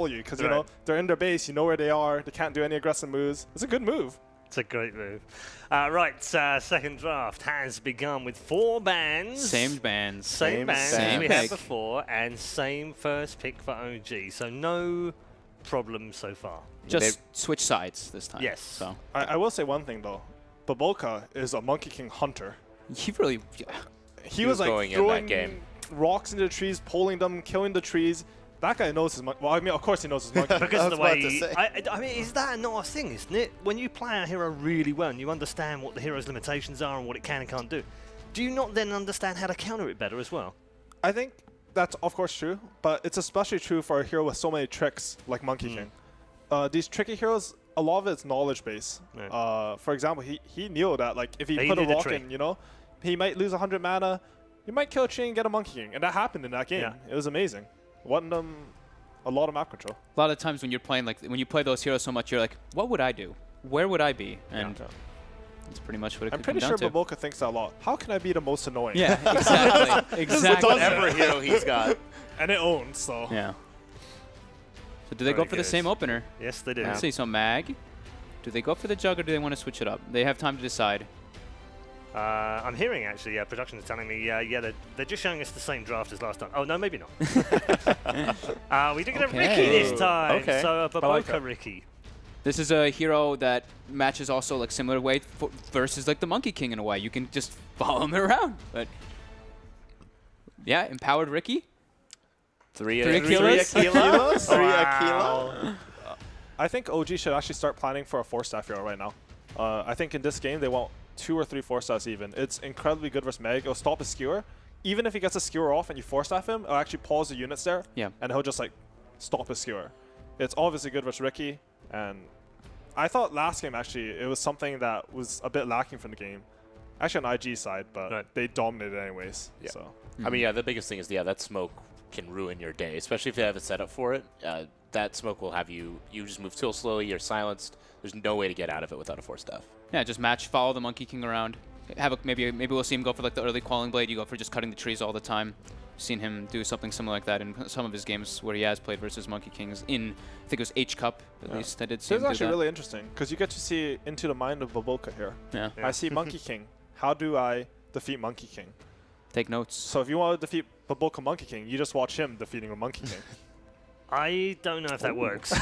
you because you know they're in their base. You know where they are. They can't do any aggressive moves. It's a good move. It's a great move. Second draft has begun with 4 bans. Same bands. Same bands as we pick. had before, and same first pick for OG. So no problems so far. Just switch sides this time. Yes. So I will say one thing though. Baboka is a Monkey King hunter. he really. He was like going in throwing that game. rocks into the trees, pulling them, killing the trees. That guy knows his monkey. Well, I mean, of course he knows his monkey. Because of the way, I mean, is that not a thing, isn't it? When you play a hero really well and you understand what the hero's limitations are and what it can and can't do you not then understand how to counter it better as well? I think that's of course true, but it's especially true for a hero with so many tricks like Monkey King. These tricky heroes, a lot of it's knowledge base. Yeah. For example, he knew that like if he put a rock in, you know, he might lose 100 mana, he might kill a tree and get a Monkey King, and that happened in that game. Yeah. It was amazing. Won them a lot of map control. A lot of times when you're playing, like when you play those heroes so much, you're like, what would I do? Where would I be? And that's pretty much what it I'm could pretty come sure down to. Baboka thinks that a lot. How can I be the most annoying? Yeah, exactly. Exactly. Whatever hero he's got. And it owns, so. Yeah. So do they go for the same opener? Yes, they do. Let's see. So Mag, do they go for the Jug or do they want to switch it up? They have time to decide. I'm hearing actually, production is telling me, they're just showing us the same draft as last time. Oh no, maybe not. We did get a Ricky this time. Okay. So Baboka Ricky. This is a hero that matches also like similar way versus like the Monkey King in a way. You can just follow him around. But yeah, empowered Ricky. 3 kilos. 3 kilos. 3 kilo. I think OG should actually start planning for a 4-staff hero right now. I think in this game they want 2 or 3 4-stars even. It's incredibly good versus Meg. It'll stop his skewer. Even if he gets a skewer off and you 4-staff him, it'll actually pause the units there. Yeah. And he'll just like stop his skewer. It's obviously good versus Ricky. And I thought last game actually it was something that was a bit lacking from the game. Actually on IG side, but they dominated anyways. Yeah. So. I mean, the biggest thing is that smoke can ruin your day, especially if you have a setup for it. That smoke will have you just move too slowly, you're silenced. There's no way to get out of it without a 4-staff. Yeah, just follow the Monkey King around. Maybe we'll see him go for like the early Quelling Blade. You go for just cutting the trees all the time. I've seen him do something similar like that in some of his games where he has played versus Monkey Kings in, I think it was H Cup at least. I did see him do that. This is actually really interesting because you get to see into the mind of Baboka here. Yeah. I see Monkey King. How do I defeat Monkey King? Take notes. So if you want to defeat Baboka Monkey King, you just watch him defeating a Monkey King. I don't know if that works.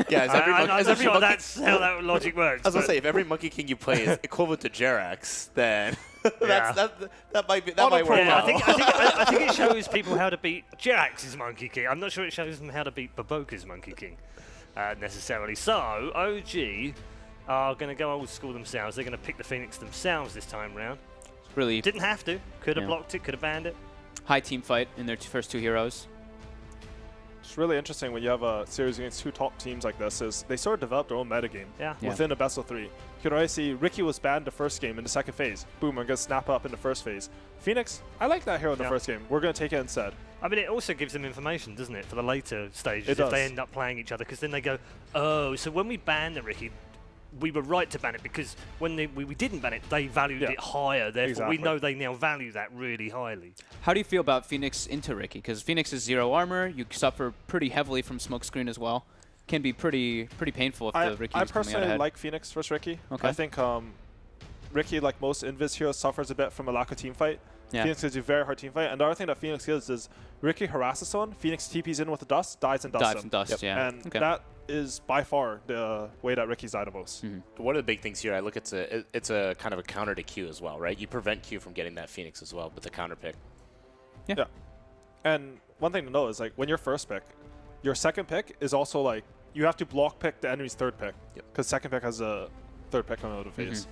Yeah, I'm not sure that's how that logic works. I was going to say, if every Monkey King you play is equivalent to Jerax, then that might work out. I think it shows people how to beat Jerax's Monkey King. I'm not sure it shows them how to beat Baboka's Monkey King necessarily. So, OG are going to go old school themselves. They're going to pick the Phoenix themselves this time round. Really didn't have to. Could have blocked it, could have banned it. High team fight in their first 2 heroes. It's really interesting when you have a series against 2 top teams like this is they sort of develop their own metagame within a best of 3. You could already see Ricky was banned the first game in the second phase. Boom, we're going to snap up in the first phase. Phoenix, I like that hero in the first game. We're going to take it instead. I mean, it also gives them information, doesn't it, for the later stages if they end up playing each other, because then they go, oh, so when we banned the Ricky, we were right to ban it because when we didn't ban it, they valued it higher. Therefore, we know they now value that really highly. How do you feel about Phoenix into Ricky? Because Phoenix is 0 armor. You suffer pretty heavily from smokescreen as well. Can be pretty painful if the Ricky is coming out ahead. I personally like Phoenix versus Ricky. Okay. I think Ricky, like most Invis heroes, suffers a bit from a lack of team fight. Yeah. Phoenix gives you a very hard team fight. And the other thing that Phoenix gives is Ricky harasses someone, Phoenix TPs in with the dust, dies and dusts him. And that is by far the way that Ricky's died the most. One of the big things here, I look at it's a kind of a counter to Q as well, right? You prevent Q from getting that Phoenix as well with the counter pick. Yeah. And one thing to know is like when you're first pick, your second pick is also like you have to block pick the enemy's third pick because second pick has a third pick on the phase.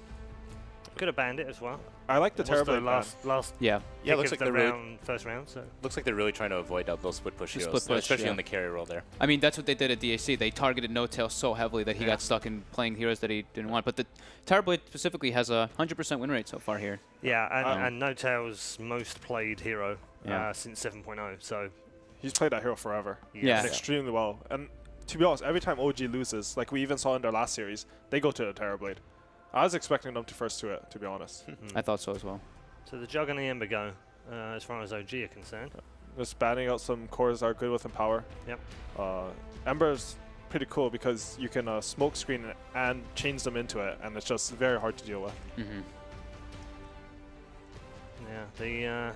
Could have banned it as well. I like the terrible last looks like the first round. So looks like they're really trying to avoid those split push heroes, especially on the carry roll there. I mean, that's what they did at DAC. They targeted No Tail so heavily that he got stuck in playing heroes that he didn't want. But the Terrorblade specifically has a 100% win rate so far here. Yeah, and No Tail's most played hero since 7.0. So he's played that hero forever. Yeah, extremely well. And to be honest, every time OG loses, like we even saw in their last series, they go to the Terrorblade. I was expecting them to first to it, to be honest. I thought so as well. So the Jug and the Ember go, as far as OG are concerned. Just banning out some cores that are good with Empower. Yep. Ember's pretty cool because you can smoke screen and change them into it, and it's just very hard to deal with. Yeah, the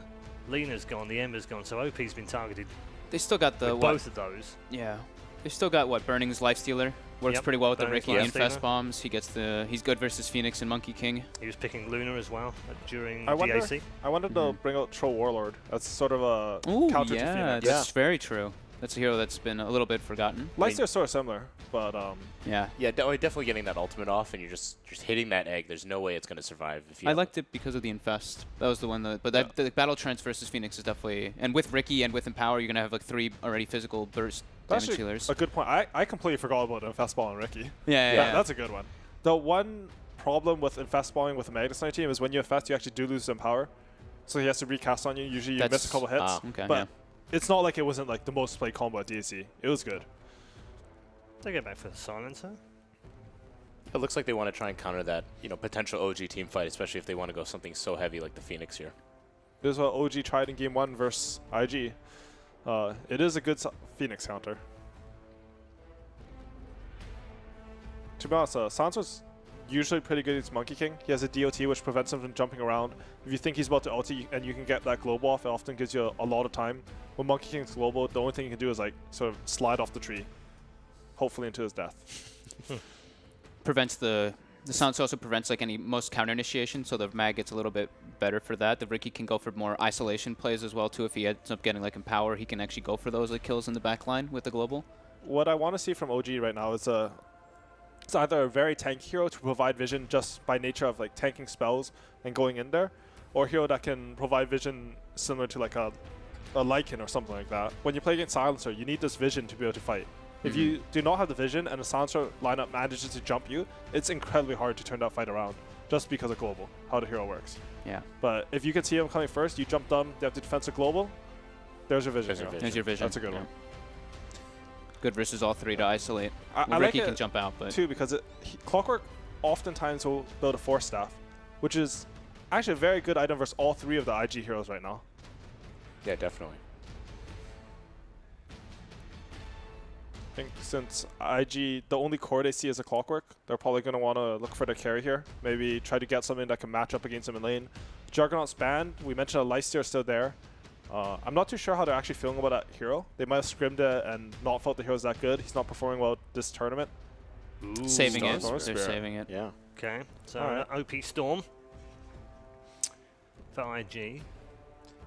Lena's gone, the Ember's gone, so OP's been targeted. They still got the both of those. Yeah. They still got Burning's Lifestealer. Works pretty well with Burning's the Riki Lifestealer. Infest bombs. He's good versus Phoenix and Monkey King. He was picking Luna as well during I DAC. wanted to bring out Troll Warlord. That's sort of a counter to Phoenix. That's very true. That's a hero that's been a little bit forgotten. Lifestealer's sort of similar, but Yeah, definitely getting that ultimate off, and you're just hitting that egg. There's no way it's going to survive. If you I liked it because of the Infest. That was the one that, the Battle Trance versus Phoenix is definitely, and with Riki and with Empower, you're going to have like 3 already physical burst damage healers. A good point. I completely forgot about Infest Ball and Riki. Yeah. That's a good one. The one problem with Infest Balling with the Magnus Knight team is when you Infest, you actually do lose Empower. So he has to recast on you. Usually you miss a couple hits. But it's not like it wasn't like the most played combo at DAC. It was good. They get back for the Silencer. It looks like they want to try and counter that, potential OG team fight, especially if they want to go something so heavy like the Phoenix here. This is what OG tried in Game 1 versus IG. It is a good Phoenix counter. To be honest, Sanso's usually pretty good against Monkey King. He has a DOT which prevents him from jumping around. If you think he's about to ulti and you can get that global off, it often gives you a lot of time. When Monkey King's global, the only thing you can do is like sort of slide off the tree, hopefully into his death. Prevents the Sansa also prevents like most counter initiation, so the mag gets a little bit better for that. The Riki can go for more isolation plays as well too. If he ends up getting like Empower, he can actually go for those like kills in the back line with the global. What I want to see from OG right now is it's either a very tanky hero to provide vision just by nature of like tanking spells and going in there, or a hero that can provide vision similar to like a Lycan or something like that. When you play against Silencer, you need this vision to be able to fight. If you do not have the vision and the Silencer lineup manages to jump you, it's incredibly hard to turn that fight around just because of global, how the hero works. Yeah. But if you can see them coming first, you jump them, they have to defense a global, there's your vision. There's your vision. That's a good one. Good versus all 3 to isolate. I Riki like can jump out, but too, because Clockwork oftentimes will build a Force Staff, which is actually a very good item versus all 3 of the IG heroes right now. Yeah, definitely. I think since IG, the only core they see is a Clockwork, they're probably going to want to look for their carry here. Maybe try to get something that can match up against them in lane. Juggernaut's banned. We mentioned a Lifestealer still there. I'm not too sure how they're actually feeling about that hero. They might have scrimmed it and not felt the hero's that good. He's not performing well this tournament. Ooh, saving it. They're saving it. Yeah. Okay, so OP Storm for IG.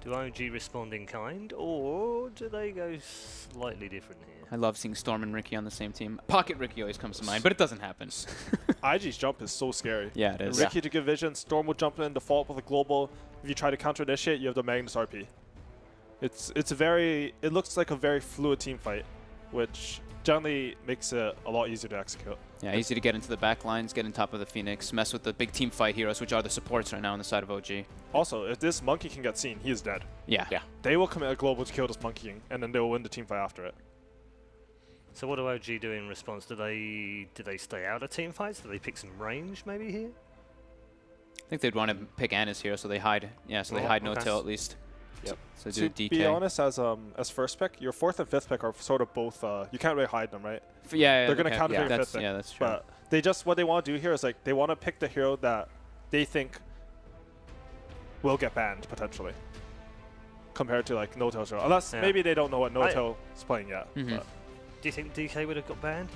Do OG respond in kind, or do they go slightly different here? I love seeing Storm and Riki on the same team. Pocket Riki always comes to mind, but it doesn't happen. IG's jump is so scary. Yeah, it is. Riki to give vision, Storm will jump in, default with a global. If you try to counter initiate, you have the Magnus RP. It looks like a very fluid team fight, which generally makes it a lot easier to execute. Yeah, easy to get into the back lines, get on top of the Phoenix, mess with the big team fight heroes, which are the supports right now on the side of OG. Also, if this Monkey can get seen, he is dead. Yeah. They will commit a global to kill this Monkey King, and then they will win the team fight after it. So what do OG do in response? Do they stay out of team fights? Do they pick some range maybe here? I think they'd want to pick Anna's here, so they hide. Yeah, so they hide No-Tail at least. Yep. So do to DK. be honest, as first pick, your 4th and 5th pick are sort of both. You can't really hide them, right? Yeah, they're going to counter your 5th pick. Yeah, that's true. But what they want to do here is like they want to pick the hero that they think will get banned potentially, compared to like No-Tail's hero. Unless maybe they don't know what No-Tail is playing yet. But do you think DK would have got banned?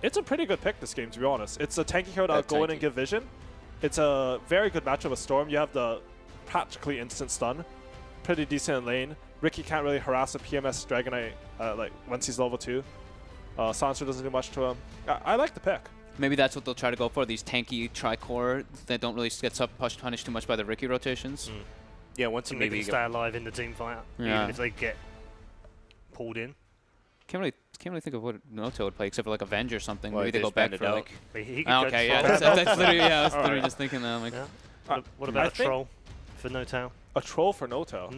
it's a pretty good pick this game, to be honest. It's a tanky hero that'll go in and give vision. It's a very good matchup with Storm. You have the practically instant stun, pretty decent in lane. Riki can't really harass a PMS Dragonite like once he's level 2. Sansa doesn't do much to him. I like the pick. Maybe that's what they'll try to go for, these tanky tri-core that don't really get punished too much by the Riki rotations. Yeah, once you maybe maybe stay alive in the team fight, even if they get pulled in. Can't really think of what No-Tail would play except for like Avenge or something. Well, maybe they go back for like. He could Okay, yeah, that's literally I was literally just thinking that. I'm like, What about a troll for No-Tail? A troll for No-Tail.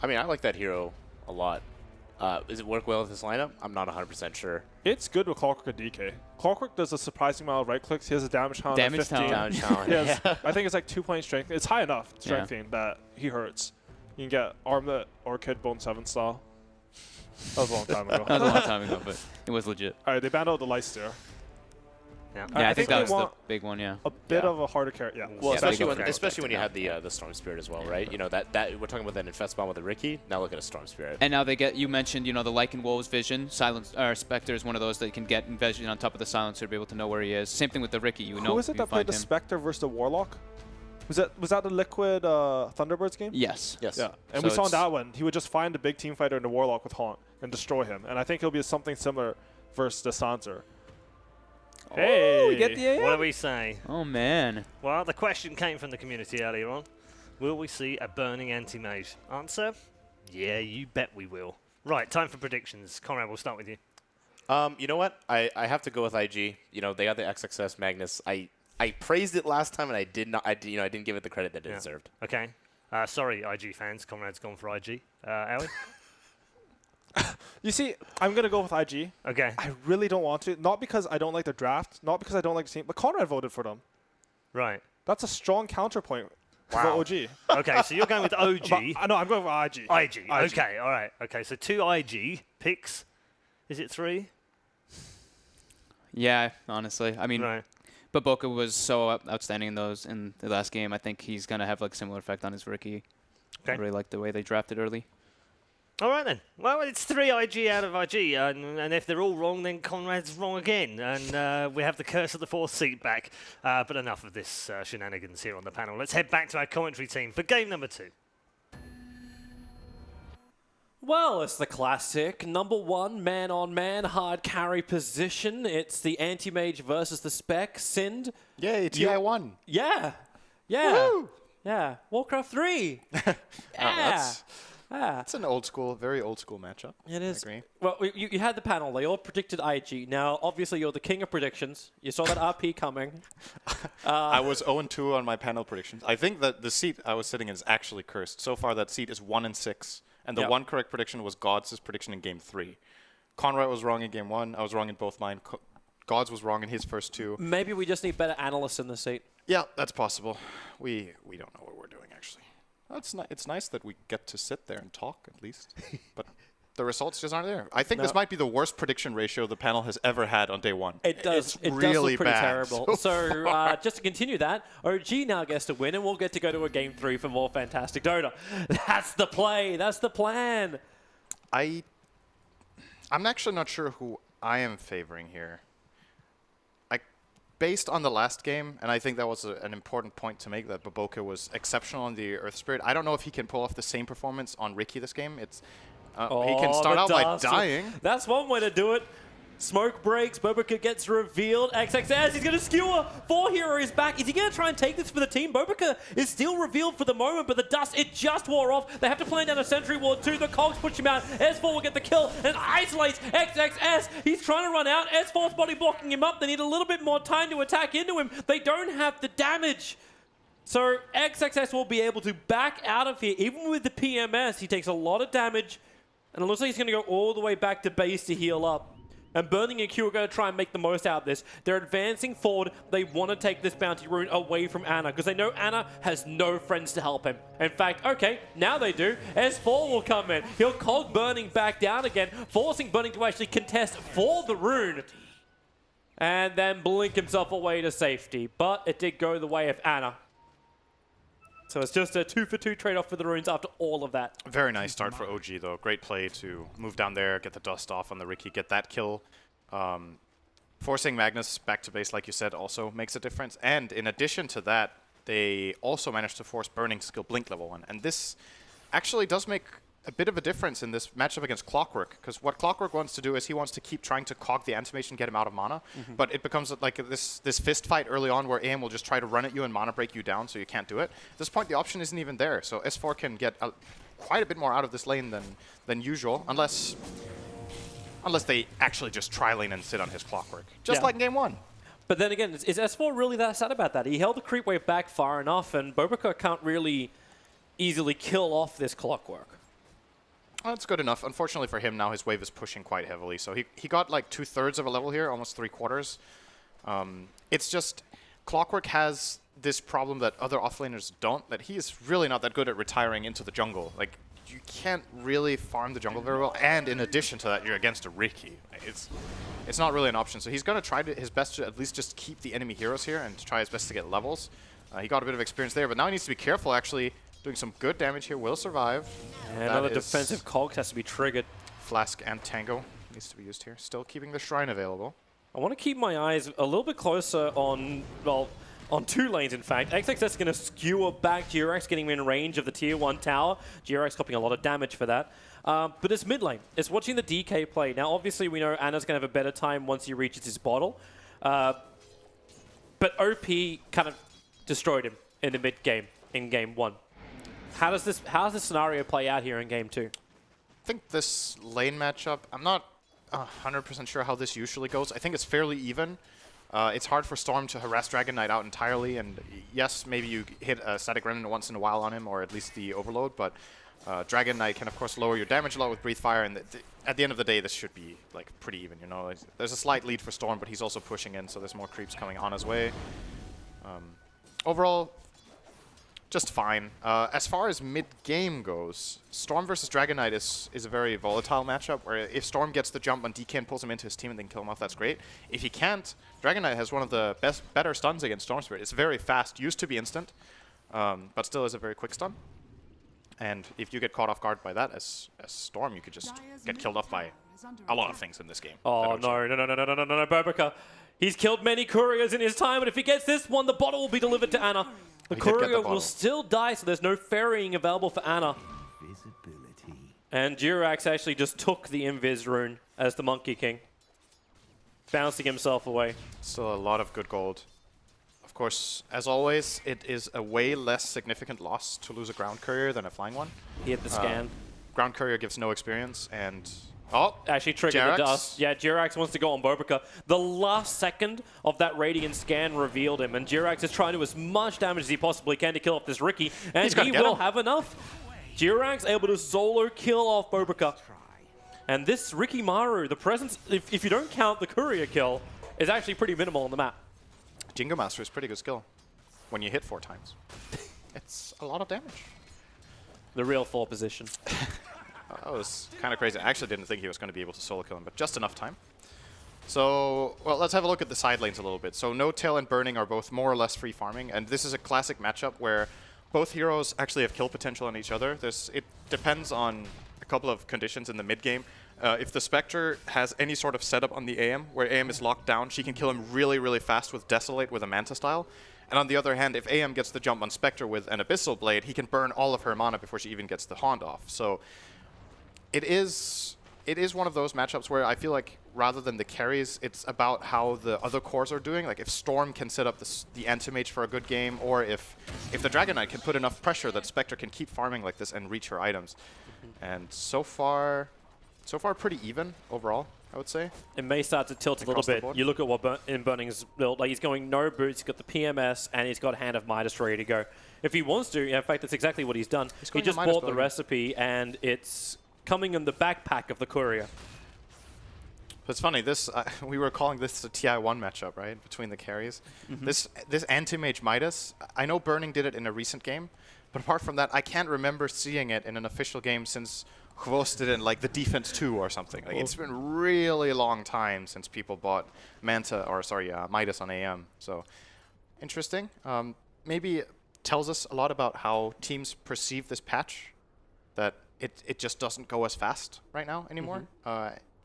I mean, I like that hero a lot. Does it work well with this lineup? I'm not 100% sure. It's good with Clockwork and DK. Clockwork does a surprising amount of right clicks. He has a damage talent of 15. Damage talent. I think it's like 2 point strength. It's high enough strengthening that he hurts. You can get Armlet Orchid Bone 7 style. That was a long time ago. That was a long time ago, but it was legit. All right, they banned out the Lifesteer. Yeah, I think that was the want big one, yeah. a bit of a harder character. Yeah. Well, Yeah, especially when you had the Storm Spirit as well, right? You know that we're talking about that Infest Bomb with the Ricky. Now look at a Storm Spirit. And now they get, you mentioned, you know, the Lycan Wolves Vision. Spectre is one of those that you can get Vision on top of the Silencer to be able to know where he is. Same thing with the Ricky, you know. Who was it that played the Spectre versus the Warlock? Was that the Liquid Thunderbirds game? Yes. Yes. Yeah. And So we saw in that one, he would just find a big team fighter in the Warlock with Haunt and destroy him. And I think it'll be something similar versus the Sancer. Hey! we get the AM. What do we say? Oh, man. Well, the question came from the community earlier on. Will we see a burning anti-mage? Answer? Yeah, you bet we will. Right, time for predictions. Conrad, we'll start with you. You know what? I have to go with IG. You know, they got the XXS Magnus. I praised it last time, and I didn't give it the credit that it deserved. Okay. Sorry, IG fans. Conrad's gone for IG. Ellie? You see, I'm going to go with IG. Okay. I really don't want to. Not because I don't like the draft, not because I don't like the team, but Conrad voted for them. Right. That's a strong counterpoint for OG. Okay, so you're going with OG. No, I'm going with IG. IG. Okay, all right. Okay, so 2 IG picks. Is it 3? Yeah, honestly. I mean, Right. but Boca was so outstanding in those in the last game. I think he's going to have like similar effect on his Ricky. Okay. I really like the way they drafted early. All right, then. Well, it's 3 IG out of IG, and if they're all wrong, then Conrad's wrong again, and we have the curse of the 4th seat back. But enough of this shenanigans here on the panel. Let's head back to our commentary team for game number 2. Well, it's the classic number 1 man-on-man hard carry position. It's the anti-mage versus the spec. Sind. Yay, TI won. Yeah. Woo! Yeah. Warcraft 3. That's an old school, very old school matchup. It is. I agree. Well, you had the panel. They all predicted IG. Now, obviously, you're the king of predictions. You saw that RP coming. I was 0-2 on my panel predictions. I think that the seat I was sitting in is actually cursed. So far, that seat is 1-6. And the one correct prediction was Gods' prediction in Game 3. Conrad was wrong in Game 1. I was wrong in both mine. Gods was wrong in his first 2. Maybe we just need better analysts in the seat. Yeah, that's possible. We don't know what we're doing, actually. It's nice that we get to sit there and talk, at least. But the results just aren't there. I think this might be the worst prediction ratio the panel has ever had on day 1. It does. It's It does really look pretty bad terrible. so Just to continue that, OG now gets to win, and we'll get to go to a Game 3 for more fantastic Dota. That's the play. That's the plan. I'm actually not sure who I am favoring here. Based on the last game, and I think that was an important point to make, that Baboka was exceptional on the Earth Spirit. I don't know if he can pull off the same performance on Ricky this game. He can start out by dying. That's one way to do it. Smoke breaks, Bobica gets revealed. XXS, he's going to skewer. 4 hero is back. Is he going to try and take this for the team? Bobica is still revealed for the moment, but the dust, it just wore off. They have to plan down a Sentry Ward 2. The Cogs push him out. S4 will get the kill and isolates XXS. He's trying to run out. S4's body blocking him up. They need a little bit more time to attack into him. They don't have the damage. So XXS will be able to back out of here. Even with the PMS, he takes a lot of damage. And it looks like he's going to go all the way back to base to heal up. And Burning and Q are going to try and make the most out of this. They're advancing forward. They want to take this bounty rune away from Ana because they know Ana has no friends to help him. In fact, okay, now they do. S4 will come in. He'll cog Burning back down again, forcing Burning to actually contest for the rune. And then blink himself away to safety. But it did go the way of Ana. So it's just a 2-for-2 trade-off for the runes after all of that. Very nice start for OG, though. Great play to move down there, get the dust off on the Ricky, get that kill. Forcing Magnus back to base, like you said, also makes a difference. And in addition to that, they also managed to force Burning to skill Blink level 1. And this actually does make a bit of a difference in this matchup against Clockwork, because what Clockwork wants to do is he wants to keep trying to cog the animation, get him out of mana, but it becomes like this fist fight early on where AM will just try to run at you and mana break you down so you can't do it. At this point, the option isn't even there, so S4 can get quite a bit more out of this lane than usual, unless they actually just tri-lane and sit on his Clockwork, just like in Game 1. But then again, is S4 really that sad about that? He held the creep wave back far enough, and Bobica can't really easily kill off this Clockwork. Well, that's good enough. Unfortunately for him, now his wave is pushing quite heavily. So he got like 2/3 of a level here, almost 3/4. It's just Clockwork has this problem that other offlaners don't, that he is really not that good at retiring into the jungle. Like, you can't really farm the jungle very well, and in addition to that, you're against a Riki. It's not really an option, so he's going to try his best to at least just keep the enemy heroes here and to try his best to get levels. He got a bit of experience there, but now he needs to be careful, actually. Doing some good damage here, will survive. And another defensive cogs has to be triggered. Flask and Tango needs to be used here. Still keeping the Shrine available. I want to keep my eyes a little bit closer on, well, on two lanes, in fact. XXS is going to skewer back. GRX getting in range of the tier 1 tower. GRX copying a lot of damage for that. But it's mid lane. It's watching the DK play. Now, obviously, we know Anna's going to have a better time once he reaches his bottle. But OP kind of destroyed him in the mid game, in game 1. How does this scenario play out here in game 2? I think this lane matchup, I'm not 100% sure how this usually goes. I think it's fairly even. It's hard for Storm to harass Dragon Knight out entirely, and yes, maybe you hit a Static Remnant once in a while on him, or at least the Overload, but Dragon Knight can of course lower your damage a lot with Breathe Fire, and at the end of the day, this should be like pretty even, you know. There's a slight lead for Storm, but he's also pushing in, so there's more creeps coming on his way. Overall, just fine. As far as mid-game goes, Storm versus Dragon Knight is a very volatile matchup, where if Storm gets the jump on DK and pulls him into his team and then kill him off, that's great. If he can't, Dragon Knight has one of the better stuns against Storm Spirit. It's very fast, used to be instant, but still is a very quick stun. And if you get caught off guard by that as Storm, you could just get killed off by a lot of things in this game. Oh, no, Bobica. He's killed many couriers in his time, and if he gets this one, the bottle will be delivered to Anna. The courier will still die, so there's no ferrying available for Anna. And Jirax actually just took the Invis rune as the Monkey King, bouncing himself away. Still a lot of good gold. Of course, as always, it is a way less significant loss to lose a ground courier than a flying one. He hit the scan. Ground courier gives no experience, and actually triggered the dust. Yeah, Jirax wants to go on Bobica. The last second of that Radiant scan revealed him, and Jirax is trying to do as much damage as he possibly can to kill off this Riki, and he will have enough. Jirax able to solo kill off Bobica. And this Riki Maru, the presence, if you don't count the courier kill, is actually pretty minimal on the map. Jingo Master is pretty good skill when you hit 4 times. It's a lot of damage. The real 4 position. That was kind of crazy. I actually didn't think he was going to be able to solo kill him, but just enough time. So, well, let's have a look at the side lanes a little bit. So No Tail and Burning are both more or less free farming, and this is a classic matchup where both heroes actually have kill potential on each other. It depends on a couple of conditions in the mid game. If the Spectre has any sort of setup on the AM, where AM is locked down, she can kill him really, really fast with Desolate with a Manta style. And on the other hand, if AM gets the jump on Spectre with an Abyssal Blade, he can burn all of her mana before she even gets the Haunt off. So it is one of those matchups where I feel like rather than the carries, it's about how the other cores are doing. Like if Storm can set up the Anti-Mage for a good game, or if the Dragon Knight can put enough pressure that Spectre can keep farming like this and reach her items. And so far pretty even overall, I would say. It may start to tilt a little bit. You look at what Burning's built. Like he's going no boots, he's got the PMS, and he's got Hand of Midas ready to go. If he wants to, in fact, that's exactly what he's done. He just bought the recipe, and it's coming in the backpack of the courier. It's funny, we were calling this a TI1 matchup, right, between the carries. This Anti-Mage Midas, I know Burning did it in a recent game, but apart from that, I can't remember seeing it in an official game since Hvos did it in like the Defense 2 or something. Like, it's been a really long time since people bought Midas on AM. So interesting. Maybe it tells us a lot about how teams perceive this patch, that it just doesn't go as fast right now anymore.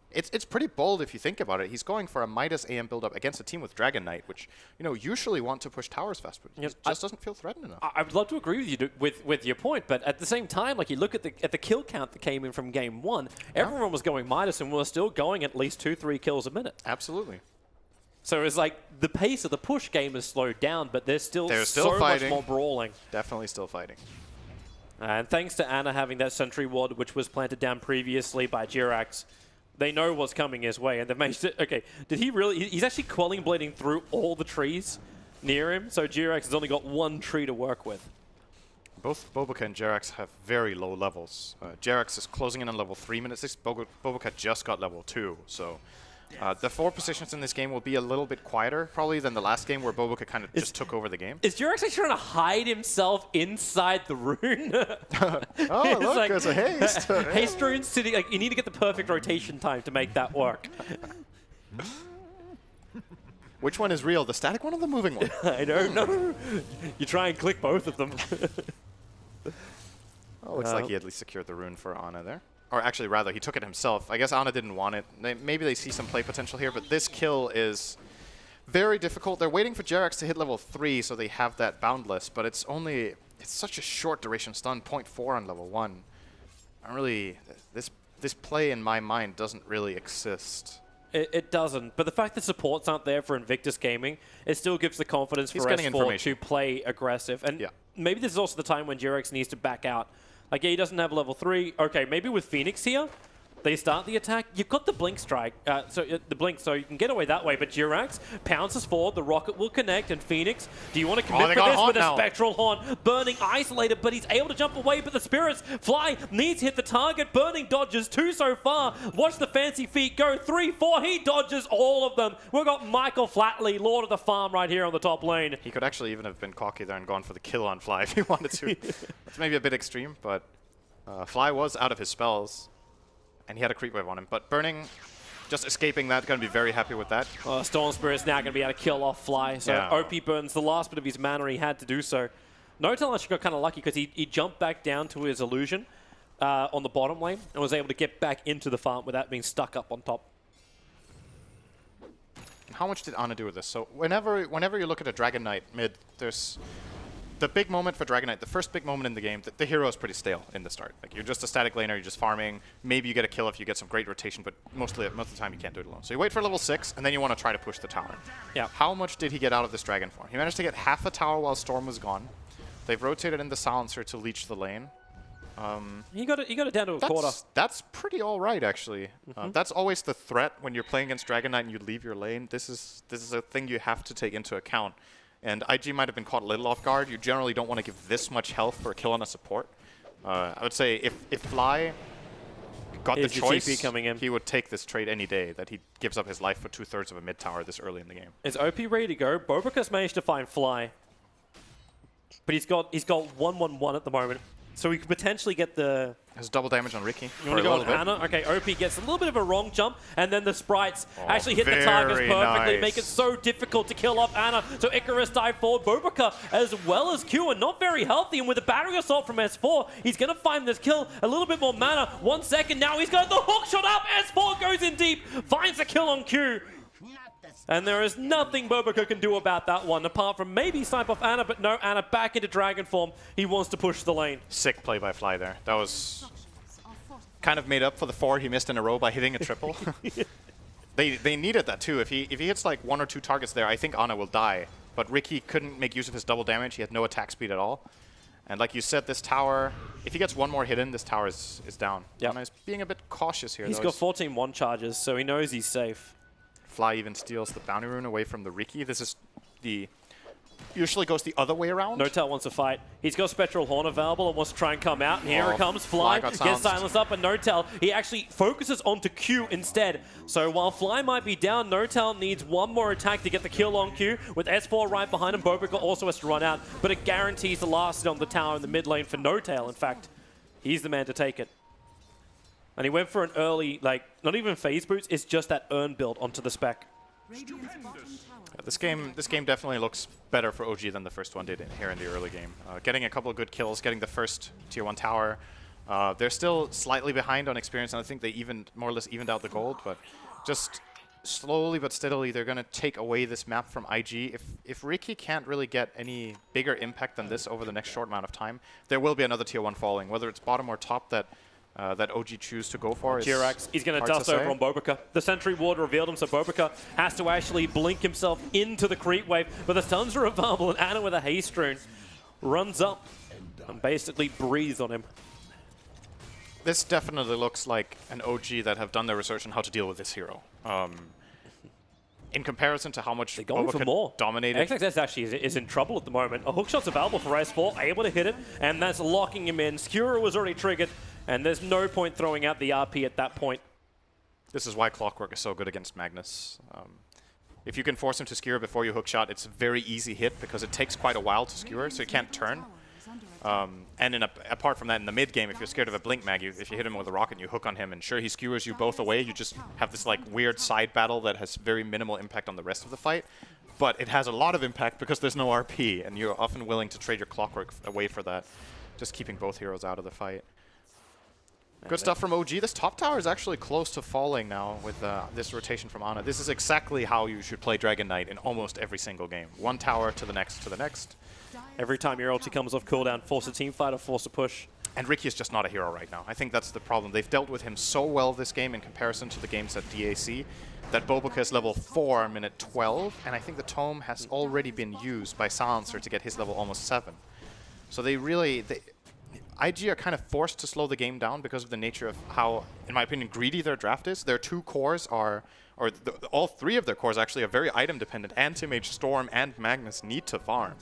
It's pretty bold if you think about it. He's going for a Midas AM build-up against a team with Dragon Knight, which, you know, usually want to push towers fast, but he just doesn't feel threatened enough. I would love to agree with you with your point, but at the same time, like you look at the kill count that came in from game 1, everyone was going Midas, and we're still going at least 2-3 kills a minute. Absolutely. So it's like the pace of the push game has slowed down, but there's still fighting. Much more brawling. Definitely still fighting. And thanks to Anna having that sentry ward, which was planted down previously by Jirax, they know what's coming his way, and they've managed to... Okay, did he really... He's actually quelling blading through all the trees near him, so Jirax has only got 1 tree to work with. Both Bobica and Jirax have very low levels. Jirax is closing in on level 3 minutes 6. Bobica just got level 2, so The 4 positions in this game will be a little bit quieter, probably, than the last game where Boboka kind of just took over the game. Is Jirax actually trying to hide himself inside the rune? Oh, look, like, there's a haste. Haste rune sitting, like, you need to get the perfect rotation time to make that work. Which one is real, the static one or the moving one? I don't know. You try and click both of them. Oh, looks like he at least secured the rune for Ana there. Or actually, rather, he took it himself. I guess Ana didn't want it. Maybe they see some play potential here, but this kill is very difficult. They're waiting for Jirax to hit level 3 so they have that boundless, but it's such a short duration stun, 0.4 on level 1. This play in my mind doesn't really exist. It doesn't, but the fact that supports aren't there for Invictus Gaming, it still gives the confidence for S4 to play aggressive. And maybe this is also the time when Jirax needs to back out. Like, yeah, he doesn't have level 3. Okay, maybe with Phoenix here, they start the attack. You've got the blink strike, the blink, so you can get away that way. But Jirax pounces forward, the rocket will connect, and Phoenix, do you want to commit for this with a spectral horn? Burning isolated, but he's able to jump away, but the spirits fly, needs to hit the target. Burning dodges 2 so far. Watch the fancy feet go, 3, 4, he dodges all of them. We've got Michael Flatley, Lord of the Farm, right here on the top lane. He could actually even have been cocky there and gone for the kill on Fly if he wanted to. It's maybe a bit extreme, but Fly was out of his spells. And he had a creep wave on him. But Burning, just escaping that, going to be very happy with that. Storm Spirit's now going to be able to kill off Fly. So OP burns the last bit of his mana he had to do so. Notel actually got kind of lucky because he jumped back down to his illusion on the bottom lane and was able to get back into the farm without being stuck up on top. How much did Ana do with this? So whenever you look at a Dragon Knight mid, there's the big moment for Dragon Knight, the first big moment in the game, the hero is pretty stale in the start. Like, you're just a static laner, you're just farming. Maybe you get a kill if you get some great rotation, but most of the time you can't do it alone. So you wait for level 6, and then you want to try to push the tower. Yeah. How much did he get out of this Dragon form? He managed to get half a tower while Storm was gone. They've rotated in the Silencer to leech the lane. He got it down to a quarter. That's pretty all right, actually. That's always the threat when you're playing against Dragon Knight and you leave your lane. This is a thing you have to take into account. And IG might have been caught a little off guard. You generally don't want to give this much health for a kill on a support. I would say if Fly got the choice, coming in, he would take this trade any day, that he gives up his life for 2/3 of a mid tower this early in the game. Is OP ready to go? Bobrika's managed to find Fly. But he's got 1/1/1 at the moment. So we could potentially get the... Has double damage on Ricky. You want to go on Ana? Okay, OP gets a little bit of a wrong jump, and then the sprites actually hit the targets perfectly, make it so difficult to kill off Ana. So Icarus dive forward. Bobrika, as well as Q, are not very healthy, and with a battery assault from S4, he's going to find this kill. A little bit more mana. 1 second now, he's got the hook shot up. S4 goes in deep, finds the kill on Q. And there is nothing Bobrika can do about that one, apart from maybe snipe off Ana, but no, Ana back into Dragon form. He wants to push the lane. Sick play by Fly there. That was kind of made up for the 4 he missed in a row by hitting a triple. They needed that too. If he hits like 1 or 2 targets there, I think Ana will die. But Ricky couldn't make use of his double damage. He had no attack speed at all. And like you said, this tower, if he gets 1 more hit in, this tower is down. Yep. Ana is being a bit cautious here. He's got 14 1 charges, so he knows he's safe. Fly even steals the bounty rune away from the Ricky. This is the... Usually goes the other way around. Notel wants to fight. He's got Spectral Horn available and wants to try and come out. And here it comes. Fly gets silenced up, and Notel, he actually focuses onto Q instead. So while Fly might be down, Notel needs 1 more attack to get the kill on Q. With S4 right behind him, Bobrika also has to run out. But it guarantees the last hit on the tower in the mid lane for Notel. In fact, he's the man to take it. And he went for an early, like, not even phase boots, it's just that Urn build onto the spec. This game definitely looks better for OG than the first one did here in the early game. Getting a couple of good kills, getting the first tier 1 tower. They're still slightly behind on experience, and I think they more or less evened out the gold, but just slowly but steadily they're going to take away this map from IG. If Ricky can't really get any bigger impact than this over the next short amount of time, there will be another tier 1 falling, whether it's bottom or top that OG choose to go for. Jirax, he's going to dust over on Bobrika. The Sentry Ward revealed him, so Bobrika has to actually blink himself into the creep wave. But the stuns are available, and Ana with a haste rune runs up and basically breathes on him. This definitely looks like an OG that have done their research on how to deal with this hero. In comparison to how much Bobrika dominated. XXS actually is in trouble at the moment. A hookshot's available for S4, able to hit it, and that's locking him in. Skura was already triggered, and there's no point throwing out the RP at that point. This is why Clockwork is so good against Magnus. If you can force him to skewer before you hookshot, it's a very easy hit because it takes quite a while to skewer, so he can't turn. And apart from that, in the mid game, if you're scared of a blink mag, if you hit him with a rocket and you hook on him, and sure, he skewers you both away, you just have this like weird side battle that has very minimal impact on the rest of the fight. But it has a lot of impact because there's no RP, and you're often willing to trade your Clockwork away for that, just keeping both heroes out of the fight. Good stuff from OG. This top tower is actually close to falling now with this rotation from Ana. This is exactly how you should play Dragon Knight in almost every single game. One tower to the next to the next. Every time your ulti comes off cooldown, force a team fight or force a push. And Ricky is just not a hero right now. I think that's the problem. They've dealt with him so well this game in comparison to the games at DAC that Boboka is level 4 minute 12, and I think the Tome has already been used by Silencer to get his level almost 7. So they really... IG are kind of forced to slow the game down because of the nature of how, in my opinion, greedy their draft is. Their 2 cores are, all 3 of their cores actually are very item dependent. Anti-Mage, Storm, and Magnus need to farm.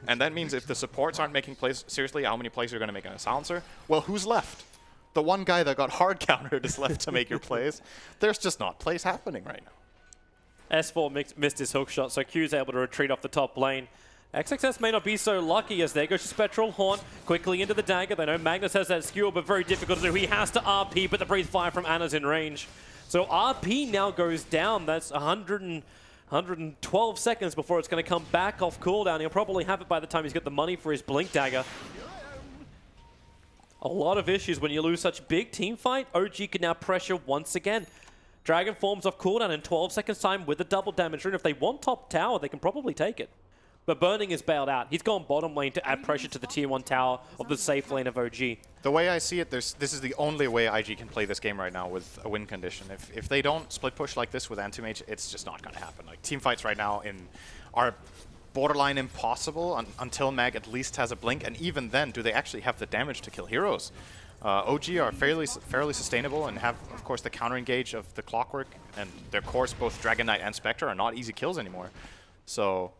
And that means if the supports aren't making plays, seriously, how many plays are you going to make on a Silencer? Well, who's left? The one guy that got hard countered is left to make your plays. There's just not plays happening right now. S4 missed his hook shot, so Q's able to retreat off the top lane. XXS may not be so lucky as there goes Spectral Haunt quickly into the dagger. They know Magnus has that skewer, but very difficult to do. He has to RP, but the breathe fire from Ana's in range. So RP now goes down. That's 112 seconds before it's going to come back off cooldown. He'll probably have it by the time he's got the money for his Blink Dagger. A lot of issues when you lose such big team fight. OG can now pressure once again. Dragon forms off cooldown in 12 seconds time with a double damage rune. If they want top tower, they can probably take it. But Burning is bailed out. He's gone bottom lane to add pressure to the tier 1 tower of the safe lane of OG. The way I see it, this is the only way IG can play this game right now with a win condition. If they don't split push like this with Anti-Mage, it's just not going to happen. Like, team fights right now are borderline impossible until Mag at least has a blink, and even then, do they actually have the damage to kill heroes? OG are fairly sustainable and have, of course, the counter engage of the Clockwork, and their cores, both Dragon Knight and Spectre, are not easy kills anymore. So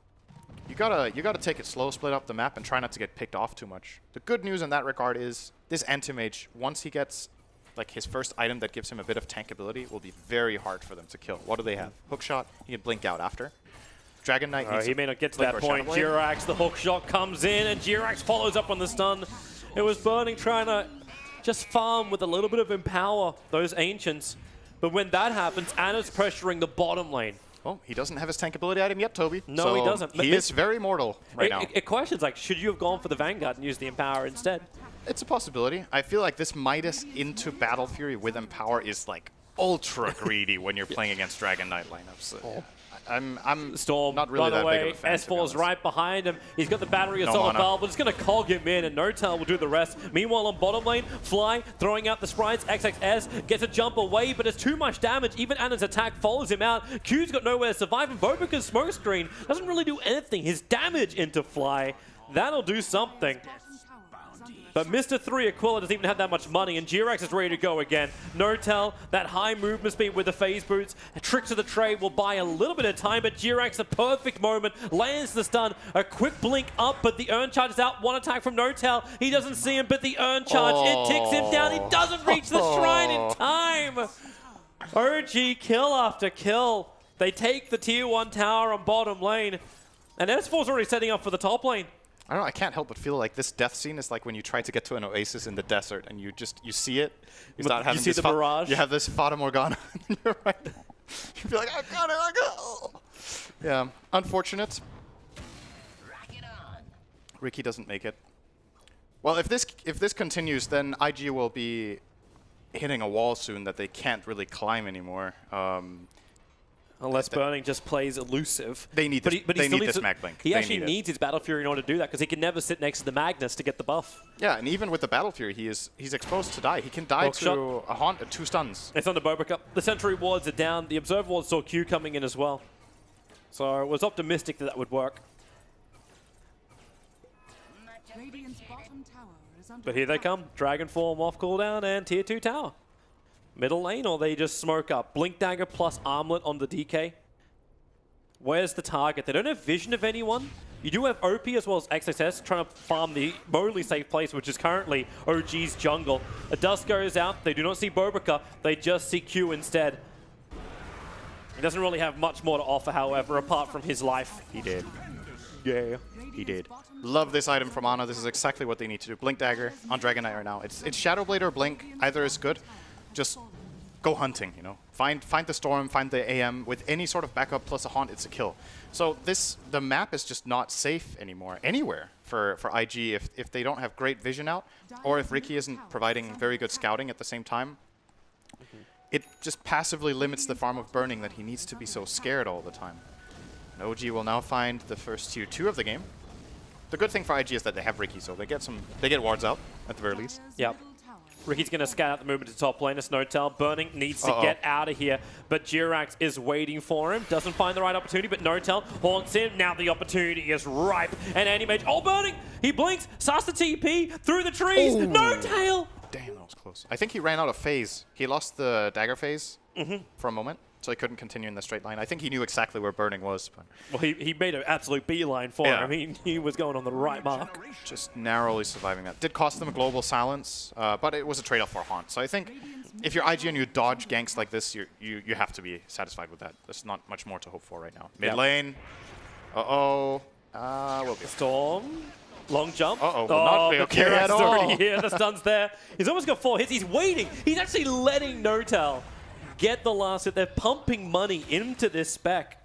you gotta take it slow, split up the map, and try not to get picked off too much. The good news in that regard is this Anti-Mage, once he gets like his first item that gives him a bit of tankability, will be very hard for them to kill. What do they have? Hookshot. He can blink out after. Dragon Knight needs he may not get to that point. Jirax, the hookshot comes in, and Jirax follows up on the stun. It was Burning trying to just farm with a little bit of empower those Ancients. But when that happens, Ana's pressuring the bottom lane. Oh, he doesn't have his tankability item yet, Toby. No, so he doesn't. He is very mortal right now. It questions, like, should you have gone for the Vanguard and used the Empower instead? It's a possibility. I feel like this Midas into Battle Fury with Empower is, like, ultra greedy when you're playing against Dragon Knight lineups. I'm Storm not really that big of a fan, S4's right behind him. He's got the battery assault valve, but it's going to cog him in, and Notel will do the rest. Meanwhile, on bottom lane, Fly throwing out the sprites. XXS gets a jump away, but it's too much damage. Even Ana's attack follows him out. Q's got nowhere to survive, and Boboka's smoke screen doesn't really do anything. His damage into Fly, that'll do something. But Mr. 3 Aquila doesn't even have that much money, and Jirax is ready to go again. Notel, that high movement speed with the phase boots. A trick to the trade will buy a little bit of time, but Jirax, a perfect moment, lands the stun. A quick blink up, but the Urn Charge is out. One attack from Notel. He doesn't see him, but the Urn Charge, it ticks him down. He doesn't reach the shrine in time. OG kill after kill. They take the tier 1 tower on bottom lane, and S4's already setting up for the top lane. I don't know, I can't help but feel like this death scene is like when you try to get to an oasis in the desert and you see it. You start having see the mirage. You have this Fata Morgana and you're right. You feel like, I got it. Yeah, unfortunate. Ricky doesn't make it. Well, if this continues, then IG will be hitting a wall soon that they can't really climb anymore. Unless Burning just plays elusive. They need this, they need this Mag Blink. He actually needs his Battle Fury in order to do that, because he can never sit next to the Magnus to get the buff. Yeah, and even with the Battle Fury, he's exposed to die. He can die to a Haunt at 2 stuns. It's on the Boboka. The Sentry wards are down. The Observer ward saw Q coming in as well. So it was optimistic that would work. But here they come. Dragon form off cooldown and tier 2 tower. Middle lane, or they just smoke up. Blink Dagger plus Armlet on the DK. Where's the target? They don't have vision of anyone. You do have OP as well as XXS trying to farm the mostly safe place, which is currently OG's jungle. A dust goes out. They do not see Boboka. They just see Q instead. He doesn't really have much more to offer, however, apart from his life. He did. Yeah, he did. Love this item from Ana. This is exactly what they need to do. Blink Dagger on Dragon Knight right now. It's Shadow Blade or Blink. Either is good. Just go hunting, you know. Find the Storm, find the AM. With any sort of backup plus a Haunt, it's a kill. So the map is just not safe anymore, anywhere for IG if they don't have great vision out, or if Ricky isn't providing very good scouting at the same time. It just passively limits the farm of Burning that he needs to be so scared all the time. And OG will now find the first tier 2 of the game. The good thing for IG is that they have Ricky, so they get wards out at the very least. Yep. Ricky's going to scout out the movement to top lane. It's Notel. Burning needs to get out of here, but Jirax is waiting for him. Doesn't find the right opportunity, but Notel haunts him. Now the opportunity is ripe. And Anti-Mage, Burning! He blinks, starts the TP through the trees. Notel! Damn, that was close. I think he ran out of phase. He lost the dagger phase for a moment, so he couldn't continue in the straight line. I think he knew exactly where Burning was. But well, he made an absolute beeline for him. I mean, he was going on the right mark. Just narrowly surviving that. Did cost them a global silence, but it was a trade-off for Haunt. So I think if you're IG and you dodge ganks like this, you have to be satisfied with that. There's not much more to hope for right now. Mid lane. We'll be Storm. Long jump. Will not be okay at all. Already here. The stun's there. He's almost got 4 hits. He's waiting. He's actually letting Notel get the last hit. They're pumping money into this spec.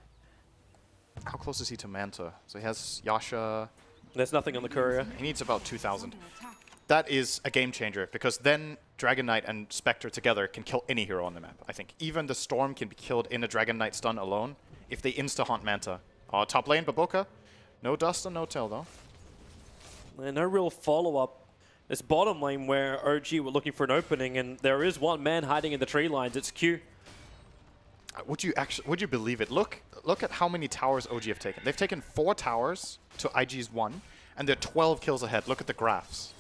How close is he to Manta? So he has Yasha. There's nothing on the courier. He needs about 2,000. That is a game changer, because then Dragon Knight and Spectre together can kill any hero on the map, I think. Even the Storm can be killed in a Dragon Knight stun alone if they insta-haunt Manta. Top lane, Baboka. No dust and no tail, though. And no real follow-up. This bottom lane where OG were looking for an opening, and there is one man hiding in the tree lines. It's Q. Would you believe it? Look at how many towers OG have taken. They've taken 4 towers to IG's 1, and they're 12 kills ahead. Look at the graphs.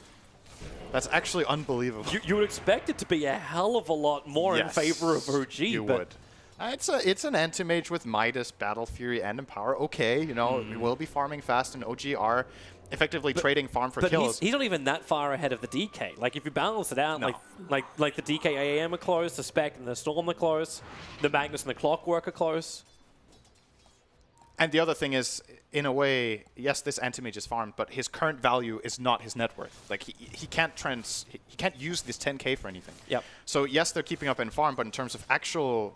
That's actually unbelievable. You would expect it to be a hell of a lot more in favor of OG. You would. It's an Anti-Mage with Midas, Battle Fury, and Empower. Okay, you know, we will be farming fast, and OG are effectively trading farm for kills. He's not even that far ahead of the DK. Like, if you balance it out, like the DK AM are close, the Spec and the Storm are close, the Magnus and the Clockwork are close. And the other thing is, in a way, yes, this Anti-Mage is farmed, but his current value is not his net worth. Like, he can't use this 10k for anything. Yep. So yes, they're keeping up in farm, but in terms of actual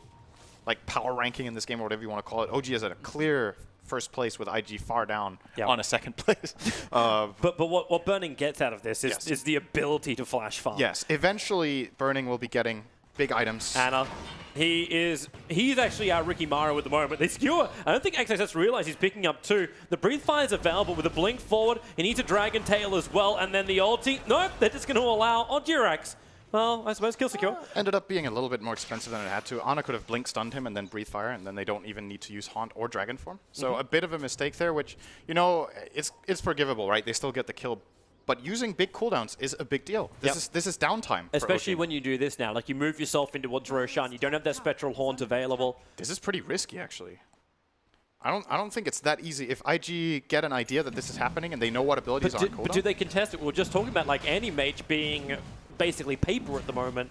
like power ranking in this game or whatever you want to call it, OG is at a clear first place with IG far down on a second place. But what Burning gets out of this is the ability to flash farm. Yes, eventually Burning will be getting big items. Anna, he's actually our Ricky Mario at the moment. They skewer. I don't think XXS realize he's picking up 2. The Breathe Fire is available with a blink forward. He needs a Dragon Tail as well, and then the ulti. Nope, they're just going to allow on Jirax. Well, I suppose kill secure. Ended up being a little bit more expensive than it had to. Ana could have blink stunned him and then breathe fire, and then they don't even need to use Haunt or Dragon Form. So a bit of a mistake there, which, you know, it's forgivable, right? They still get the kill. But using big cooldowns is a big deal. This is downtime. Especially when you do this now. Like, you move yourself into what's Roshan. You don't have that Spectral Haunt available. This is pretty risky, actually. I don't think it's that easy. If IG get an idea that this is happening and they know what abilities are on cooldown. But do they contest it? We were just talking about, like, Anti-Mage being basically paper at the moment.